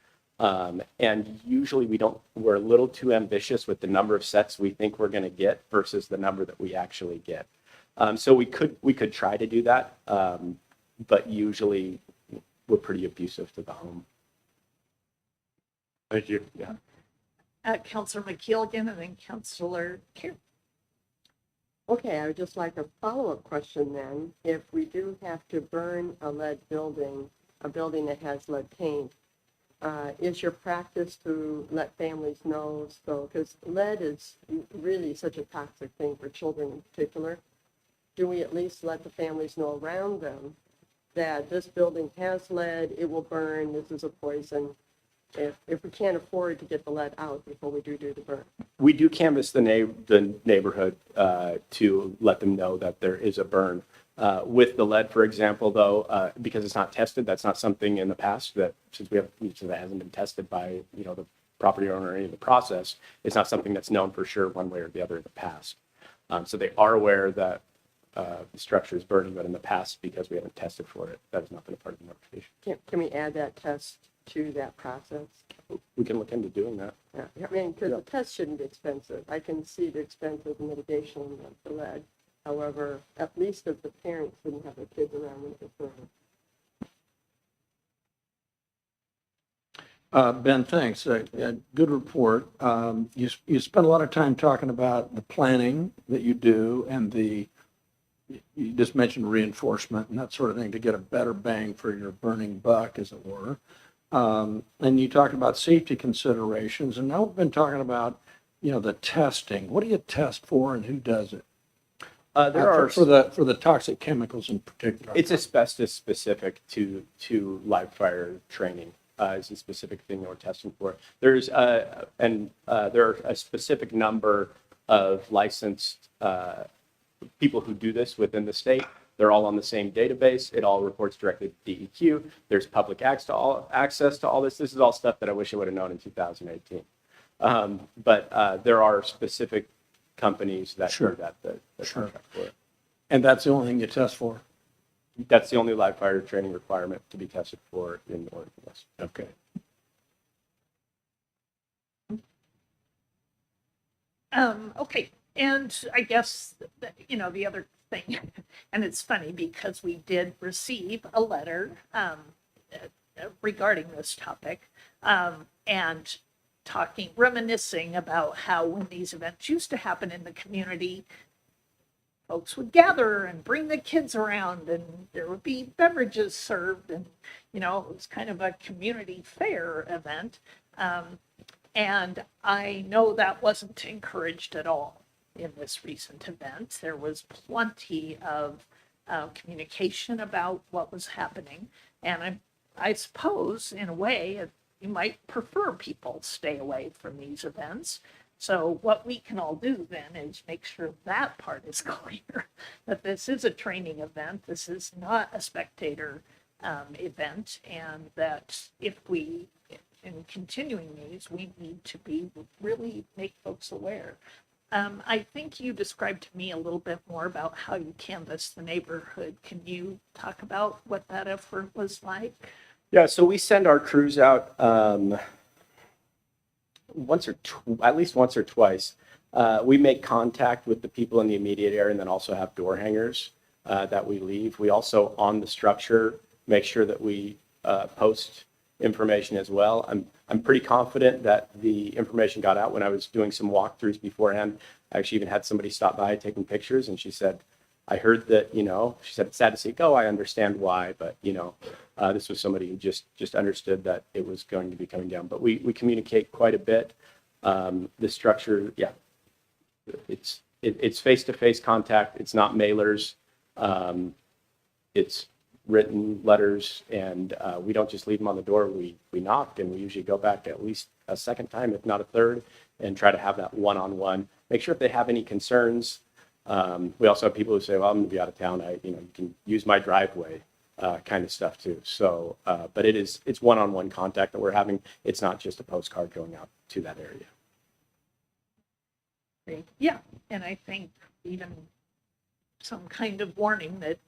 And usually we're a little too ambitious with the number of sets we think we're going to get versus the number that we actually get. So we could try to do that, but usually we're pretty abusive to the home. Thank you. Yeah. Counselor McKeel again, and then Counselor Carey. Okay, I would just like a follow-up question then. If we do have to burn a lead building, a building that has lead paint, is your practice to let families know? So, because lead is really such a toxic thing for children in particular. Do we at least let the families know around them that this building has lead, it will burn, this is a poison, if we can't afford to get the lead out before we do the burn? We do canvass the neighborhood to let them know that there is a burn. With the lead, for example, though, because it's not tested, that's not something in the past that, since that hasn't been tested by, the property owner or any of the process, it's not something that's known for sure one way or the other in the past. So they are aware that the structure is burning, but in the past, because we haven't tested for it, that has not been a part of the notification. Can we add that test to that process? We can look into doing that. Yeah, I mean, because the test shouldn't be expensive. I can see the expense of the mitigation of the lead. However, at least if the parents didn't have their kids around when it was burning. Ben, thanks. Good report. You spent a lot of time talking about the planning that you do and you just mentioned reinforcement and that sort of thing to get a better bang for your burning buck, as it were. And you talked about safety considerations, and now we've been talking about, the testing. What do you test for and who does it? For the toxic chemicals in particular. It's asbestos specific to live fire training. Is a specific thing that we're testing for. There are a specific number of licensed people who do this within the state. They're all on the same database. It all reports directly to DEQ. There's public access to all this. This is all stuff that I wish I would have known in 2018. But there are specific companies that do that contract for it. And that's the only thing you test for? That's the only live fire training requirement to be tested for in Oregon. Yes. Okay. Okay, and I guess, the other thing, and it's funny because we did receive a letter regarding this topic and reminiscing about how when these events used to happen in the community, folks would gather and bring the kids around and there would be beverages served and, it was kind of a community fair event. And I know that wasn't encouraged at all in this recent event. There was plenty of communication about what was happening. And I suppose, in a way, you might prefer people stay away from these events. So what we can all do then is make sure that part is clear, that this is a training event, this is not a spectator event, and that if we, in continuing these, we need to really make folks aware. I think you described to me a little bit more about how you canvass the neighborhood. Can you talk about what that effort was like? Yeah, so we send our crews out at least once or twice. We make contact with the people in the immediate area and then also have door hangers that we leave. We also, on the structure, make sure that we post information as well. I'm pretty confident that the information got out when I was doing some walkthroughs beforehand. I actually even had somebody stop by taking pictures, and she said, I heard that, she said, it's sad to see it go. I understand why, but, this was somebody who just understood that it was going to be coming down. But we communicate quite a bit. The structure, yeah, it's face-to-face contact. It's not mailers. It's written letters, and we don't just leave them on the door. We knock, and we usually go back at least a second time, if not a third, and try to have that one-on-one. Make sure if they have any concerns. We also have people who say, well, I'm going to be out of town. You can use my driveway, kind of stuff too. So, but it's one-on-one contact that we're having. It's not just a postcard going out to that area. Yeah, and I think even some kind of warning that,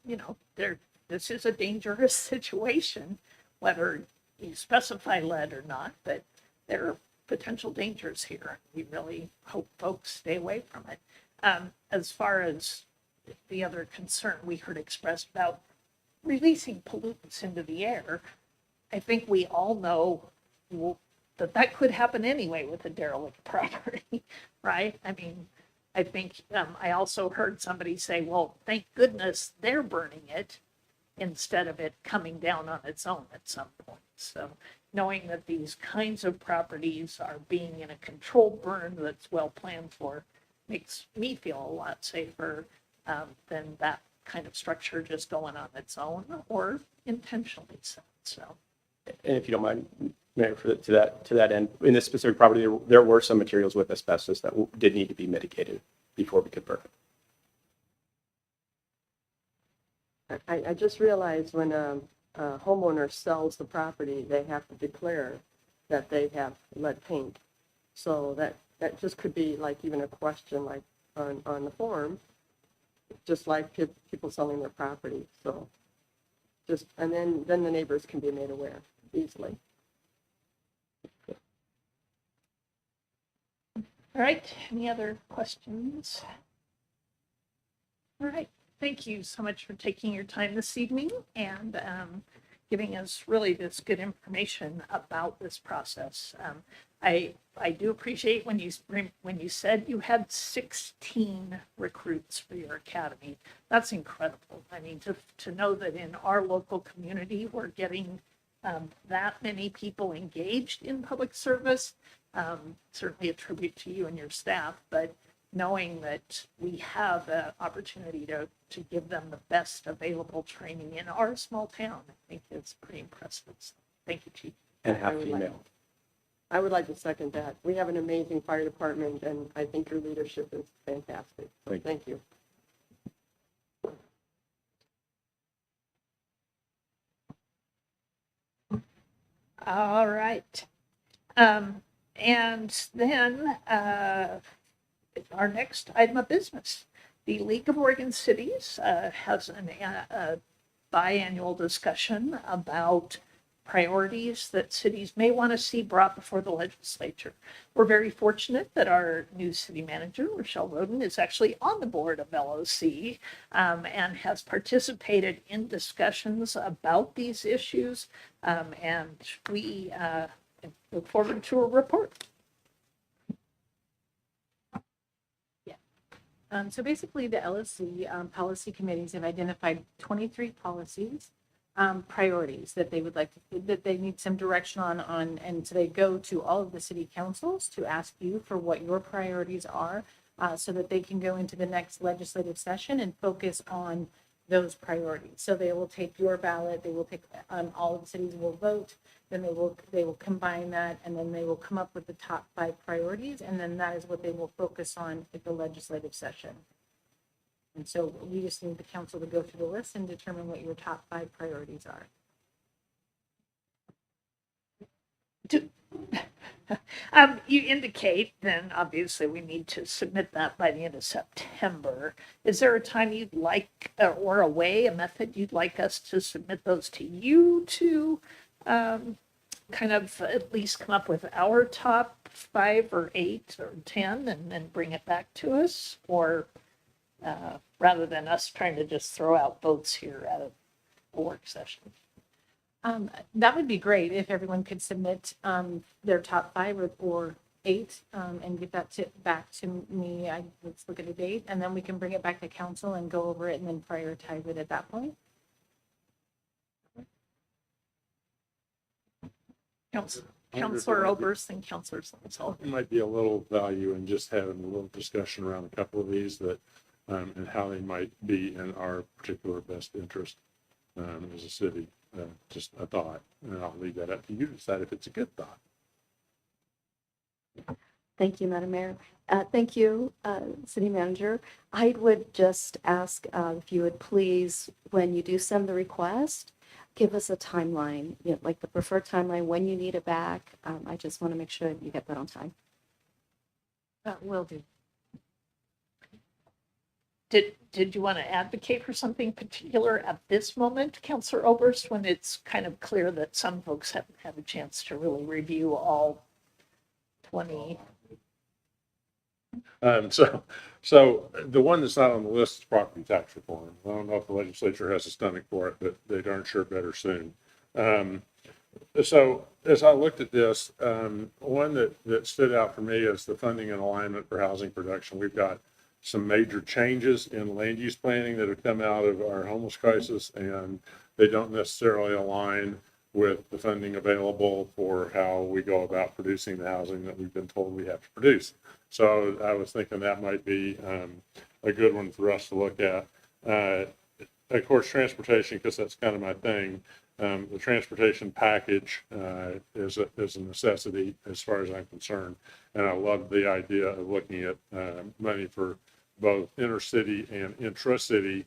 this is a dangerous situation, whether you specify lead or not, but there are potential dangers here. We really hope folks stay away from it. As far as the other concern we heard expressed about releasing pollutants into the air, I think we all know that could happen anyway with a derelict property, right? I mean, I think I also heard somebody say, well, thank goodness they're burning it instead of it coming down on its own at some point. So knowing that these kinds of properties are being in a controlled burn that's well planned for makes me feel a lot safer than that kind of structure just going on its own or intentionally so. And if you don't mind, Mayor, to that end, in this specific property, there were some materials with asbestos that did need to be mitigated before we could burn it. I just realized when a homeowner sells the property, they have to declare that they have lead paint. So that just could be like even a question like on the form, just like people selling their property. So and then the neighbors can be made aware easily. All right, any other questions? All right, thank you so much for taking your time this evening and giving us really this good information about this process. I do appreciate when you said you had 16 recruits for your academy. That's incredible. I mean, to know that in our local community we're getting that many people engaged in public service, certainly a tribute to you and your staff, but knowing that we have an opportunity to give them the best available training in our small town, I think is pretty impressive. So, thank you, Chief. And half female. I would like to second that. We have an amazing fire department, and I think your leadership is fantastic. So thank you. All right. And then our next item of business. The League of Oregon Cities has a biannual discussion about priorities that cities may want to see brought before the legislature. We're very fortunate that our new city manager, Rochelle Roden, is actually on the board of LOC and has participated in discussions about these issues. And we look forward to a report. So basically, the LSC policy committees have identified 23 policies, priorities that they would like that they need some direction on, and so they go to all of the city councils to ask you for what your priorities are, so that they can go into the next legislative session and focus on those priorities. So they will take your ballot, they will take all of the cities will vote, then they will combine that, and then they will come up with the top 5 priorities, and then that is what they will focus on at the legislative session. And so we just need the council to go through the list and determine what your top 5 priorities are. You indicate then obviously we need to submit that by the end of September. Is there a time you'd like, or a method you'd like us to submit those to you to kind of at least come up with our top 5 or 8 or 10 and then bring it back to us? Or rather than us trying to just throw out votes here at a work session? That would be great if everyone could submit their top 5 or 8 and get that back to me. Let's look at a date, and then we can bring it back to council and go over it and then prioritize it at that point. Councilor Oberst and Councilor Sullivan. There might be a little value in just having a little discussion around a couple of these that and how they might be in our particular best interest. as a city. Just a thought, and I'll leave that up to you to decide if it's a good thought. Thank you, Madam Mayor. Thank you, City Manager. I would just ask if you would please, when you do send the request, give us a timeline, like the preferred timeline, when you need it back. I just want to make sure you get that on time. Will do. Did you want to advocate for something particular at this moment, Councillor Oberst, when it's kind of clear that some folks haven't had a chance to really review all 20? So the one that's not on the list is property tax reform. I don't know if the legislature has a stomach for it, but they darn sure better soon. So as I looked at this, one that stood out for me is the funding and alignment for housing production. We've got some major changes in land use planning that have come out of our homeless crisis, and they don't necessarily align with the funding available for how we go about producing the housing that we've been told we have to produce. So I was thinking that might be a good one for us to look at. Of course, transportation, because that's kind of my thing. The transportation package is a necessity as far as I'm concerned. And I love the idea of looking at money for both intercity and intracity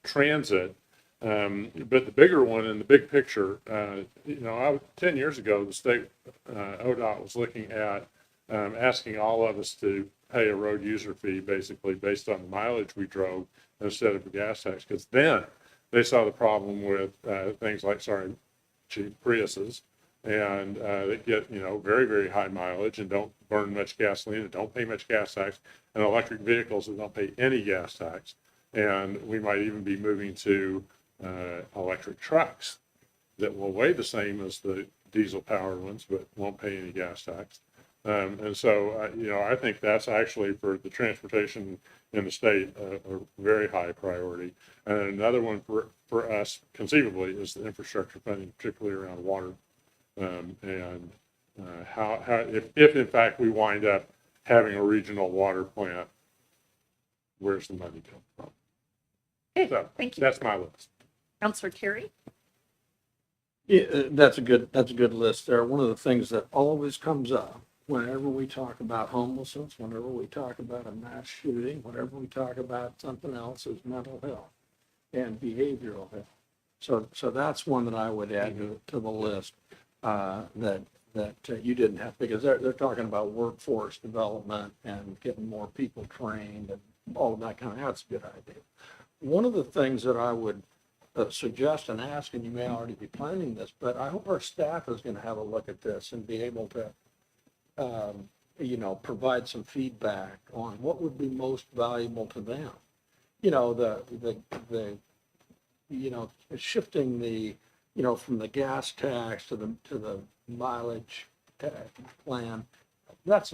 transit. But the bigger one in the big picture, 10 years ago, the state ODOT was looking at asking all of us to pay a road user fee, basically based on the mileage we drove instead of a gas tax. Because then they saw the problem with things like, cheap Priuses, and that get, very, very high mileage and don't burn much gasoline and don't pay much gas tax, and electric vehicles that don't pay any gas tax. And we might even be moving to electric trucks that will weigh the same as the diesel powered ones, but won't pay any gas tax. And so, I think that's actually for the transportation in the state, a very high priority. And another one for us conceivably is the infrastructure funding, particularly around water. And how if in fact we wind up having a regional water plant, where's the money come from? Okay, So thank you. that's my list. Councillor Carey? Yeah, that's a good list there. One of the things that always comes up whenever we talk about homelessness, whenever we talk about a mass shooting, whenever we talk about something else, is mental health and behavioral health. So that's one that I would add to the list that you didn't have, because they're talking about workforce development and getting more people trained and all of that kind of, that's a good idea. One of the things that I would suggest and ask, and you may already be planning this, but I hope our staff is going to have a look at this and be able to provide some feedback on what would be most valuable to them. Shifting from the gas tax to the mileage tax plan, that's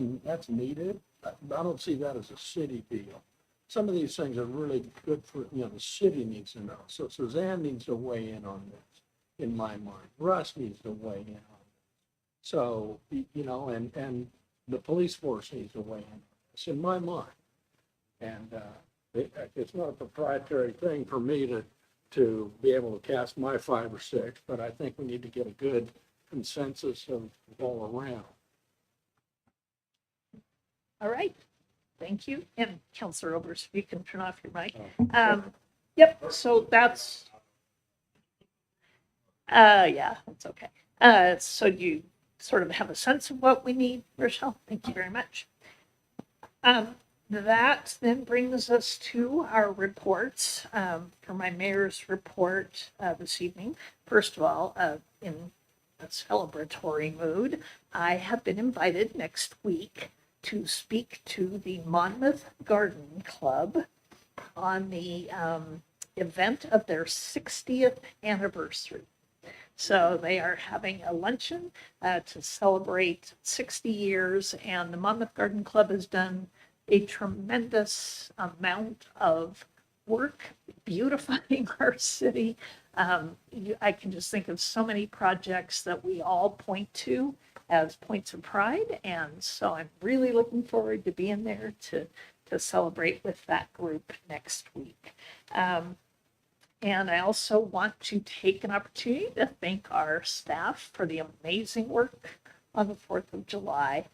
needed. I don't see that as a city deal. Some of these things are really good for, the city needs to know. So Suzanne needs to weigh in on this, in my mind. Russ needs to weigh in on this. So, and the police force needs to weigh in on this, in my mind. And it's not a proprietary thing for me to be able to cast my 5 or 6, but I think we need to get a good consensus of all around. All right. Thank you. And Councillor Oberst, if you can turn off your mic. Yep, so that's, yeah, that's okay. So you sort of have a sense of what we need, Rochelle? Thank you very much. That then brings us to our reports. For my mayor's report this evening, first of all, in a celebratory mood, I have been invited next week to speak to the Monmouth Garden Club on the event of their 60th anniversary. So they are having a luncheon to celebrate 60 years, and the Monmouth Garden Club has done a tremendous amount of work beautifying our city. I can just think of so many projects that we all point to as points of pride, and so I'm really looking forward to being there to celebrate with that group next week. And I also want to take an opportunity to thank our staff for the amazing work on the 4th of July.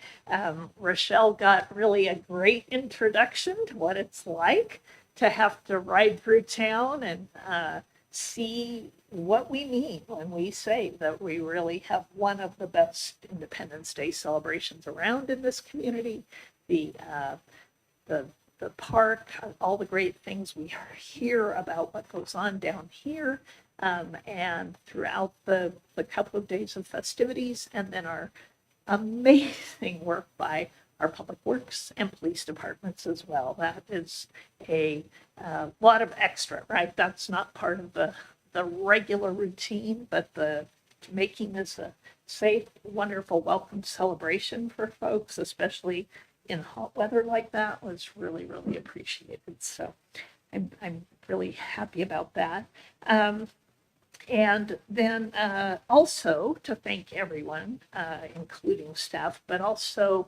Rochelle got really a great introduction to what it's like to have to ride through town and see what we mean when we say that we really have one of the best Independence Day celebrations around in this community. The park, all the great things we hear about what goes on down here, and throughout the couple of days of festivities, and then our amazing work by our public works and police departments as well. That is a lot of extra, right? That's not part of the regular routine, but the making this a safe, wonderful, welcome celebration for folks, especially in hot weather like that, was really, really appreciated. So I'm really happy about that. And then also to thank everyone, including staff, but also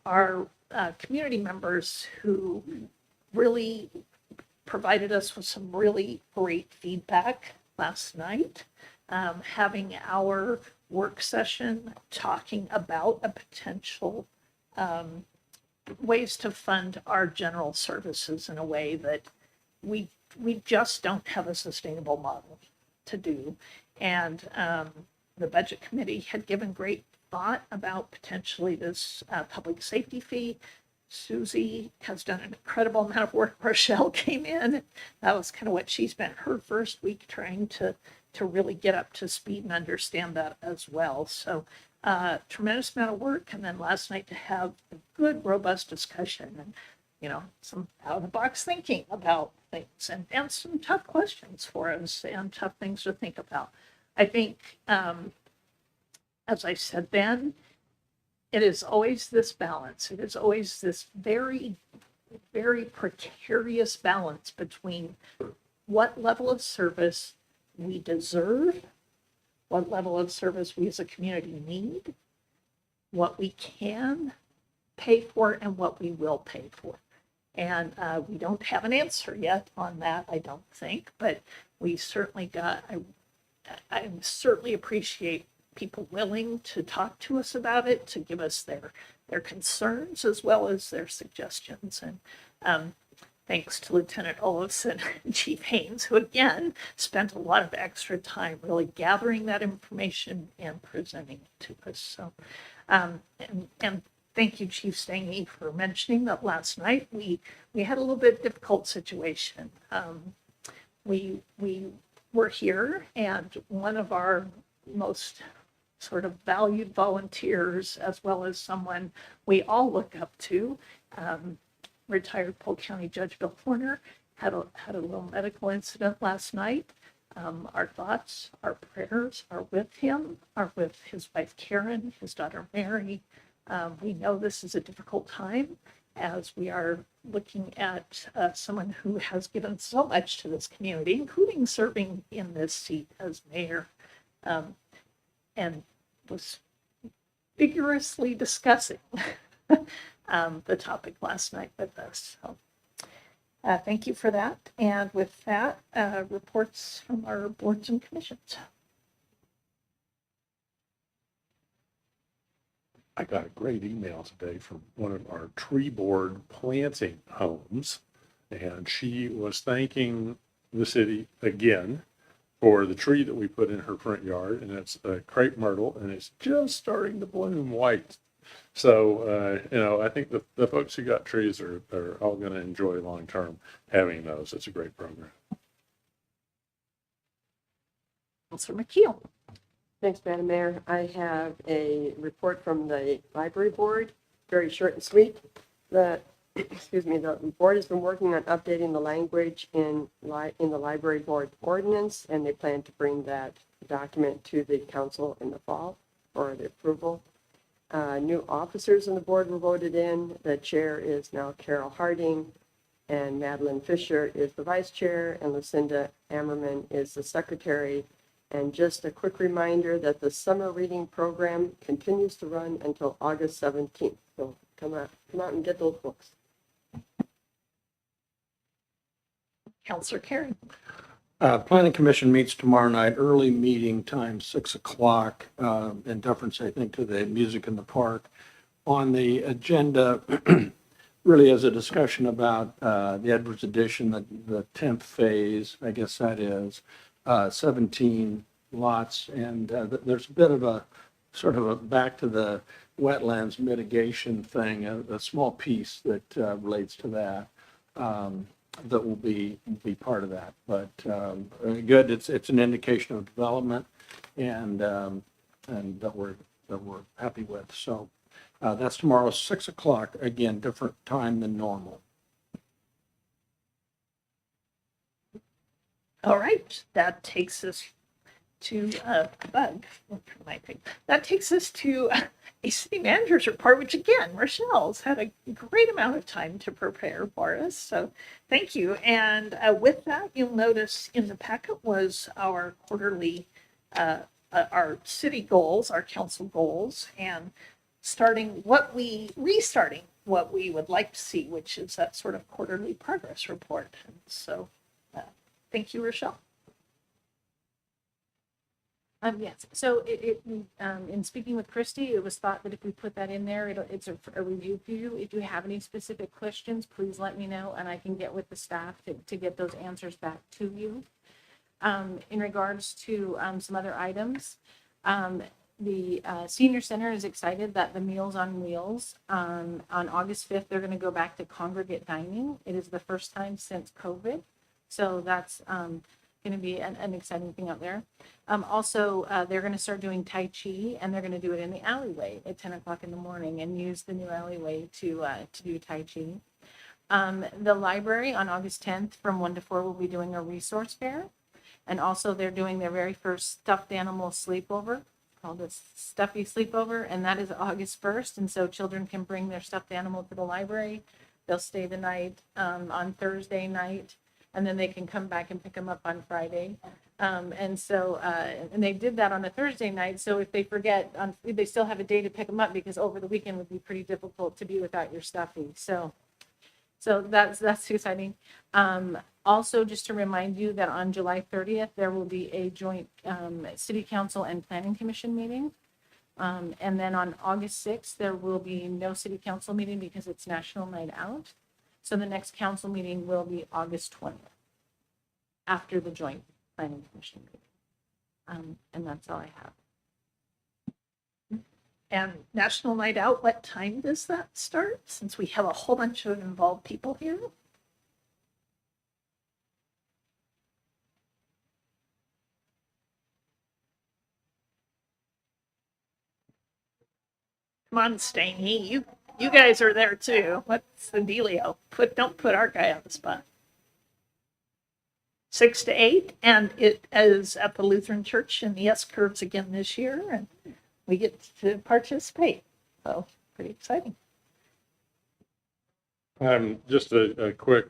our community members who really provided us with some really great feedback last night. Having our work session talking about a potential ways to fund our general services in a way that we just don't have a sustainable model to do. And the budget committee had given great thought about potentially this public safety fee. Susie has done an incredible amount of work. Rochelle came in. That was kind of what she spent her first week trying to really get up to speed and understand that as well. So tremendous amount of work. And then last night to have a good, robust discussion and, you know, some out of the box thinking about things and some tough questions for us and tough things to think about. I think, as I said then, it is always this balance. It is always this very, very precarious balance between what level of service we deserve, what level of service we as a community need, what we can pay for, and what we will pay for. And we don't have an answer yet on that, I don't think, but we certainly got, I certainly appreciate people willing to talk to us about it, to give us their concerns as well as their suggestions. And thanks to Lieutenant Olafson and Chief Haynes, who again spent a lot of extra time really gathering that information and presenting it to us. So, and thank you, Chief Stange, for mentioning that last night we had a little bit difficult situation. We were here, and one of our most sort of valued volunteers, as well as someone we all look up to, retired Polk County Judge Bill Horner, had a little medical incident last night. Our thoughts, our prayers are with him, are with his wife Karen, his daughter Mary. We know this is a difficult time as we are looking at someone who has given so much to this community, including serving in this seat as mayor, and was vigorously discussing the topic last night with us. So, thank you for that. And with that, reports from our boards and commissions. I got a great email today from one of our tree board planting homes, and she was thanking the city again for the tree that we put in her front yard, and it's a crepe myrtle, and it's just starting to bloom white. So, you know, I think the folks who got trees are all going to enjoy long-term having those. It's a great program. Councilor McKeel. Thanks, Madam Mayor. I have a report from the library board, very short and sweet. The board has been working on updating the language in the library board ordinance, and they plan to bring that document to the council in the fall for the approval. New officers on the board were voted in. The chair is now Carol Harding, and Madeline Fisher is the vice chair, and Lucinda Ammerman is the secretary. And just a quick reminder that the summer reading program continues to run until August 17th. So come out and get those books. Councilor Carey. Planning Commission meets tomorrow night, early meeting time, 6 o'clock, in deference, I think, to the music in the park. On the agenda, really as a discussion about the Edwards addition, the 10th phase, I guess that is, 17 lots. And there's a bit of a sort of a back to the wetlands mitigation thing, a small piece that relates to that. That will be part of that. But good, it's an indication of development and that we're happy with. So that's tomorrow, 6 o'clock, again, different time than normal. All right, that takes us to bug. That takes us to a city manager's report, which again, Rochelle's had a great amount of time to prepare for us. So thank you. And with that, you'll notice in the packet was our quarterly, our city goals, our council goals, and restarting what we would like to see, which is that sort of quarterly progress report. And so thank you, Rochelle. Yes, so in speaking with Christy, it was thought that if we put that in there, it's a review for you. If you have any specific questions, please let me know and I can get with the staff to get those answers back to you. In regards to some other items, the senior center is excited that the Meals on Wheels on August 5th, they're going to go back to congregate dining. It is the first time since COVID. So that's going to be an exciting thing out there. Also, they're going to start doing Tai Chi, and they're going to do it in the alleyway at 10 o'clock in the morning and use the new alleyway to do Tai Chi. The library on August 10th from 1 to 4 will be doing a resource fair. And also they're doing their very first stuffed animal sleepover called a Stuffy Sleepover, and that is August 1st. And so children can bring their stuffed animal to the library. They'll stay the night on Thursday night, and then they can come back and pick them up on Friday. And they did that on a Thursday night. So if they forget, they still have a day to pick them up because over the weekend would be pretty difficult to be without your stuffy. So that's exciting. Also, just to remind you that on July 30th, there will be a joint City Council and Planning Commission meeting. And then on August 6th, there will be no City Council meeting because it's National Night Out. So the next council meeting will be August 20th after the joint Planning Commission meeting. And that's all I have. And National Night Out, what time does that start? Since we have a whole bunch of involved people here. Come on, Staney, you guys are there too. What's the dealio? Don't put our guy on the spot. 6 to 8, and it is at the Lutheran Church in the S-Curves again this year, and we get to participate. So pretty exciting. Just a quick,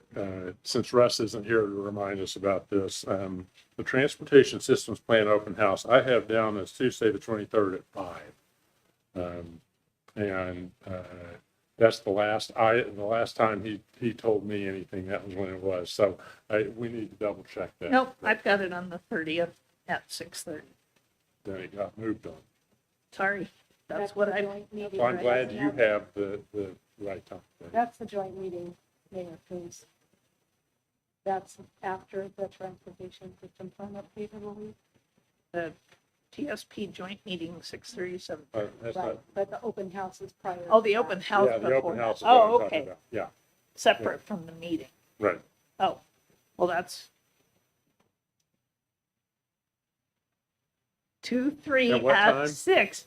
since Russ isn't here to remind us about this, the Transportation Systems Plan Open House, I have down as Tuesday, the 23rd at 5. And that's the last time he told me anything, that was when it was. So we need to double check that. Nope, I've got it on the 30th at 6:30. Then it got moved on. Sorry, that's what I. So I'm glad you have the right time. That's the joint meeting, Mayor, please. That's after the transportation system plan update, I believe. The TSP joint meeting 6:37. That's Right, not, but the open house is prior. Oh, to the that. open house. yeah, the before open that. house is what I'm Oh, talking okay, about. Yeah, separate from the meeting. right. Oh, well, that's 2, 3 At what at time? 6.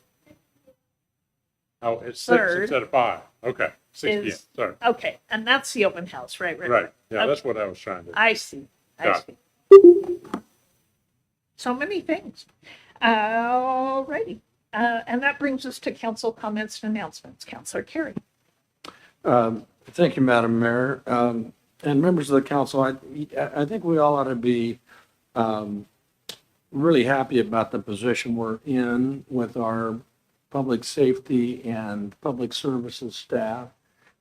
Oh, it's 6 Third instead of 5. Okay, 6 p.m. is- Sorry. Okay, and that's the open house, right? Right. Yeah, Okay. that's what I was trying to. I see. I Got see. So many things. All righty. And that brings us to council comments and announcements. Councilor Carey. Thank you, Madam Mayor. And members of the council, I think we all ought to be really happy about the position we're in with our public safety and public services staff.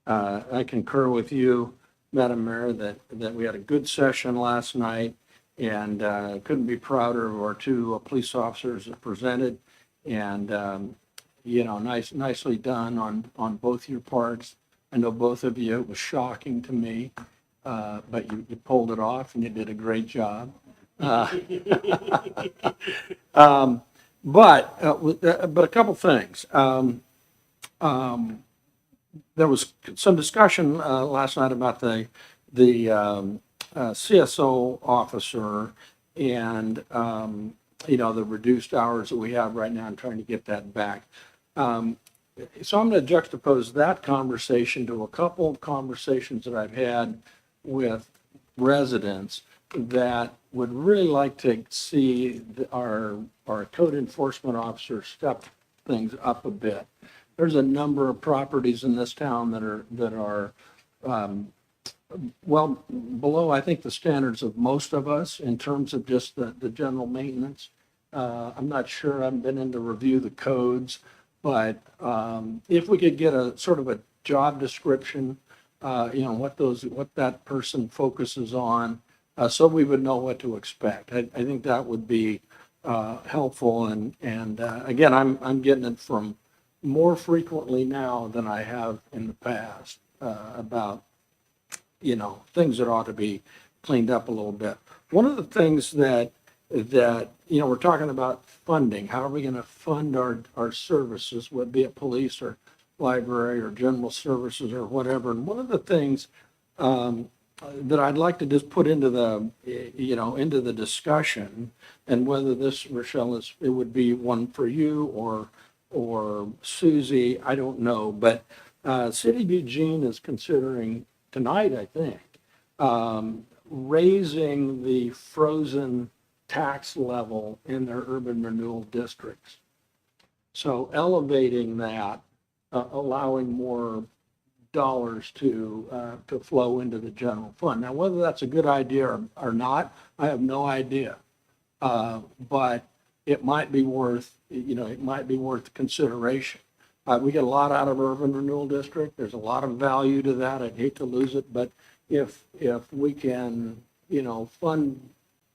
I concur with you, Madam Mayor, that we had a good session last night And couldn't be prouder of our two police officers that presented. And, nicely done on both your parts. I know both of you, it was shocking to me, but you pulled it off and you did a great job. But a couple things. There was some discussion last night about the CSO officer and, the reduced hours that we have right now and trying to get that back. So I'm going to juxtapose that conversation to a couple of conversations that I've had with residents that would really like to see our code enforcement officer step things up a bit. There's a number of properties in this town that are well below, I think, the standards of most of us in terms of just the general maintenance. I'm not sure, I haven't been in to review the codes, but if we could get a sort of a job description, what that person focuses on, so we would know what to expect. I think that would be helpful. And again, I'm getting it from more frequently now than I have in the past about, things that ought to be cleaned up a little bit. One of the things that we're talking about funding. How are we going to fund our services, whether it be it police or library or general services or whatever? And one of the things that I'd like to just put into the discussion, and whether this, Rochelle, it would be one for you or Susie, I don't know, but City of Eugene is considering tonight, I think, raising the frozen tax level in their urban renewal districts. So elevating that, allowing more dollars to flow into the general fund. Now, whether that's a good idea or not, I have no idea. But it might be worth, consideration. We get a lot out of urban renewal district. There's a lot of value to that. I'd hate to lose it, but if we can, fund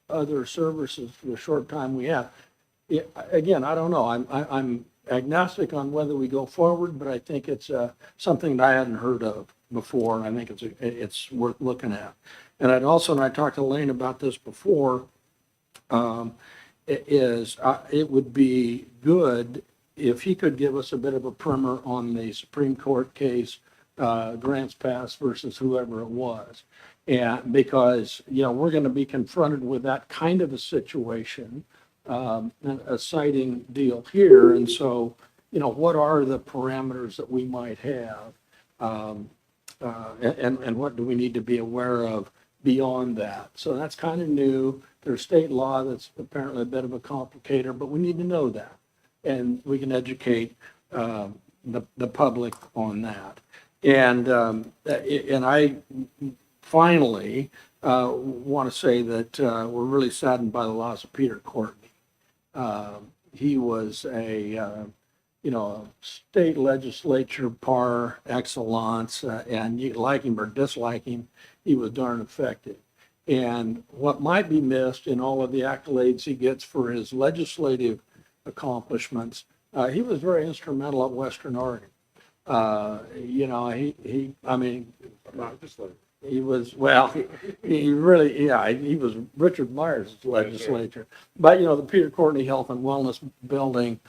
other services for the short time we have, again, I don't know. I'm agnostic on whether we go forward, but I think it's something that I hadn't heard of before, and I think it's worth looking at. And I talked to Lane about this before, it would be good if he could give us a bit of a primer on the Supreme Court case, Grants Pass versus whoever it was. And because, we're going to be confronted with that kind of a situation, a citing deal here. And so, what are the parameters that we might have? And what do we need to be aware of beyond that? So that's kind of new. There's state law that's apparently a bit of a complicator, but we need to know that. And we can educate the public on that. And I finally want to say that we're really saddened by the loss of Peter Courtney. He was a state legislature par excellence, and you like him or dislike him, he was darn effective. And what might be missed in all of the accolades he gets for his legislative accomplishments, he was very instrumental at Western Oregon. He was, well, he really, he was Richard Myers' legislature. But, the Peter Courtney Health and Wellness Building,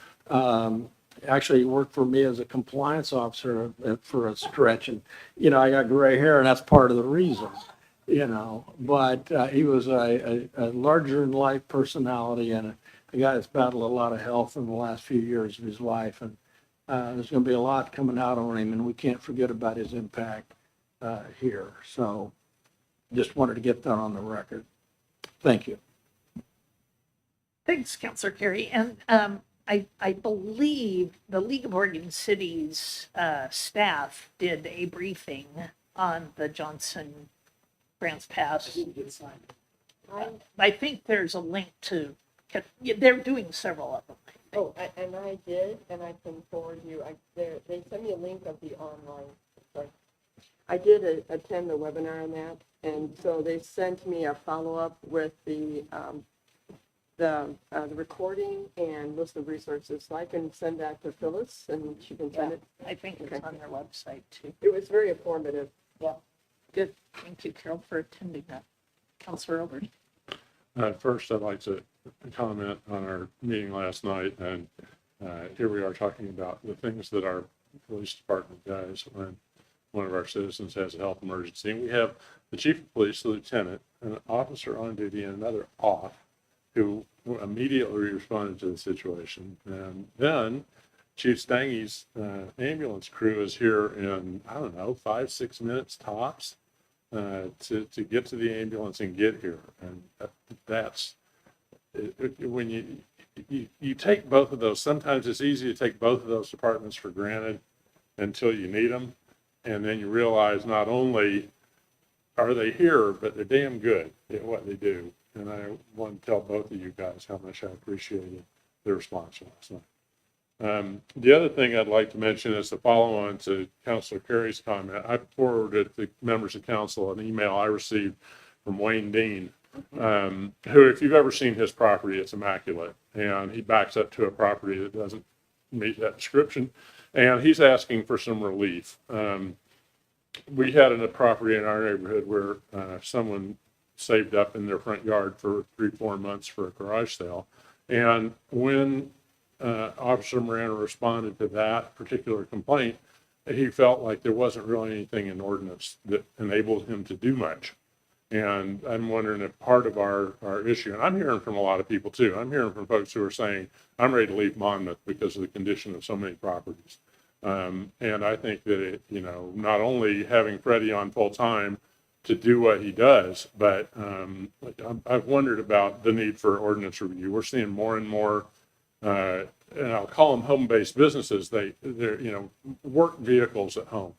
actually worked for me as a compliance officer for a stretch. And, I got gray hair, and that's part of the reason, But he was a larger-than-life personality and a guy that's battled a lot of health in the last few years of his life. And there's going to be a lot coming out on him, and we can't forget about his impact here. So just wanted to get that on the record. Thank you. Thanks, Councilor Carey. And I believe the League of Oregon Cities staff did a briefing on the Johnson Grants Pass. I think there's a link to, they're doing several of them. Oh, and I did, and I can forward you, they sent me a link of the online, sorry. I did attend the webinar on that, and so they sent me a follow-up with the recording and list of resources, so I can send that to Phyllis, and she can send it. I think it's on their website too. It was very informative. Good. Thank you, Carol, for attending that. Counselor Obers. First, I'd like to comment on our meeting last night, and here we are talking about the things that our police department does when one of our citizens has a health emergency. And we have the chief of police, the lieutenant, an officer on duty, and another off, who immediately responded to the situation. And then Chief Stangy's ambulance crew is here in, I don't know, 5-6 minutes tops to get to the ambulance and get here. And that's when you take both of those. Sometimes it's easy to take both of those departments for granted until you need them, and then you realize not only are they here, but they're damn good at what they do. And I want to tell both of you guys how much I appreciated the response last night. The other thing I'd like to mention is the follow-on to Councilor Carey's comment. I forwarded to members of council an email I received from Wayne Dean, who, if you've ever seen his property, it's immaculate. And he backs up to a property that doesn't meet that description. And he's asking for some relief. We had a property in our neighborhood where someone saved up in their front yard for 3-4 months for a garage sale. And when Officer Morano responded to that particular complaint, he felt like there wasn't really anything in ordinance that enabled him to do much. And I'm wondering if part of our issue, and I'm hearing from a lot of people too, I'm hearing from folks who are saying, I'm ready to leave Monmouth because of the condition of so many properties. And I think that it, not only having Freddie on full time to do what he does, but I've wondered about the need for ordinance review. We're seeing more and more, and I'll call them home-based businesses. They're work vehicles at home,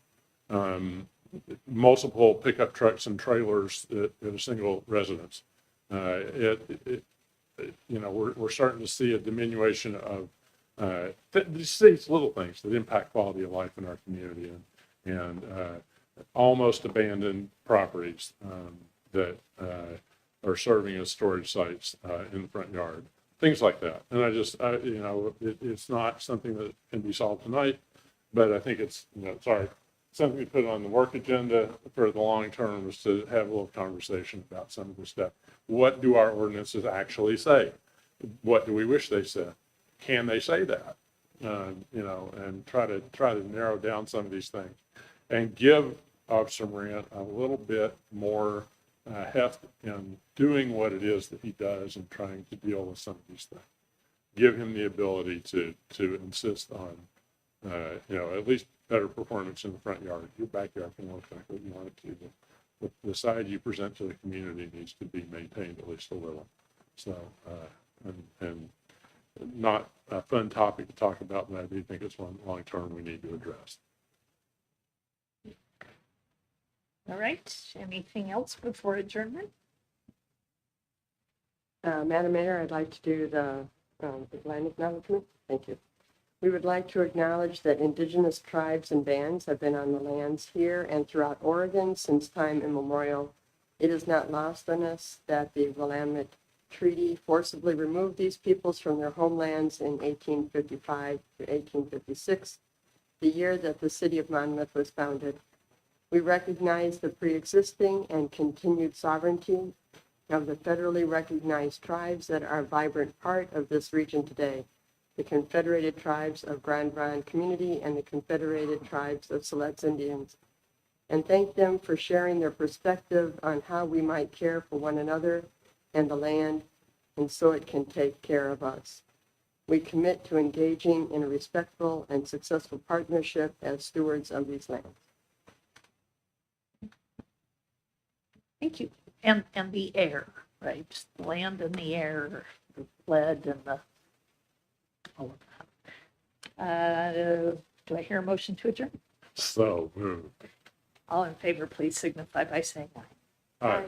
multiple pickup trucks and trailers at a single residence. We're starting to see a diminution of these little things that impact quality of life in our community, and almost abandoned properties that are serving as storage sites in the front yard, things like that. And it's not something that can be solved tonight, but I think it's something we put on the work agenda for the long term, is to have a little conversation about some of this stuff. What do our ordinances actually say? What do we wish they said? Can they say that? And try to narrow down some of these things and give Officer Morant a little bit more heft in doing what it is that he does and trying to deal with some of these things. Give him the ability to insist on, at least better performance in the front yard. Your backyard can look like what you want it to, but the side you present to the community needs to be maintained at least a little. So, and not a fun topic to talk about, but I do think it's one long-term we need to address. All right. Anything else before adjournment? Madam Mayor, I'd like to do the land acknowledgement. Thank you. We would like to acknowledge that indigenous tribes and bands have been on the lands here and throughout Oregon since time immemorial. It is not lost on us that the Willamette Treaty forcibly removed these peoples from their homelands in 1855 to 1856, the year that the city of Monmouth was founded. We recognize the pre-existing and continued sovereignty of the federally recognized tribes that are a vibrant part of this region today, the Confederated Tribes of Grand Ronde Community and the Confederated Tribes of Siletz Indians, and thank them for sharing their perspective on how we might care for one another and the land, and so it can take care of us. We commit to engaging in a respectful and successful partnership as stewards of these lands. Thank you. And the air, right? The land and the air, the lead and all of that. Do I hear a motion to adjourn? So moved. All in favor, please signify by saying aye. All right.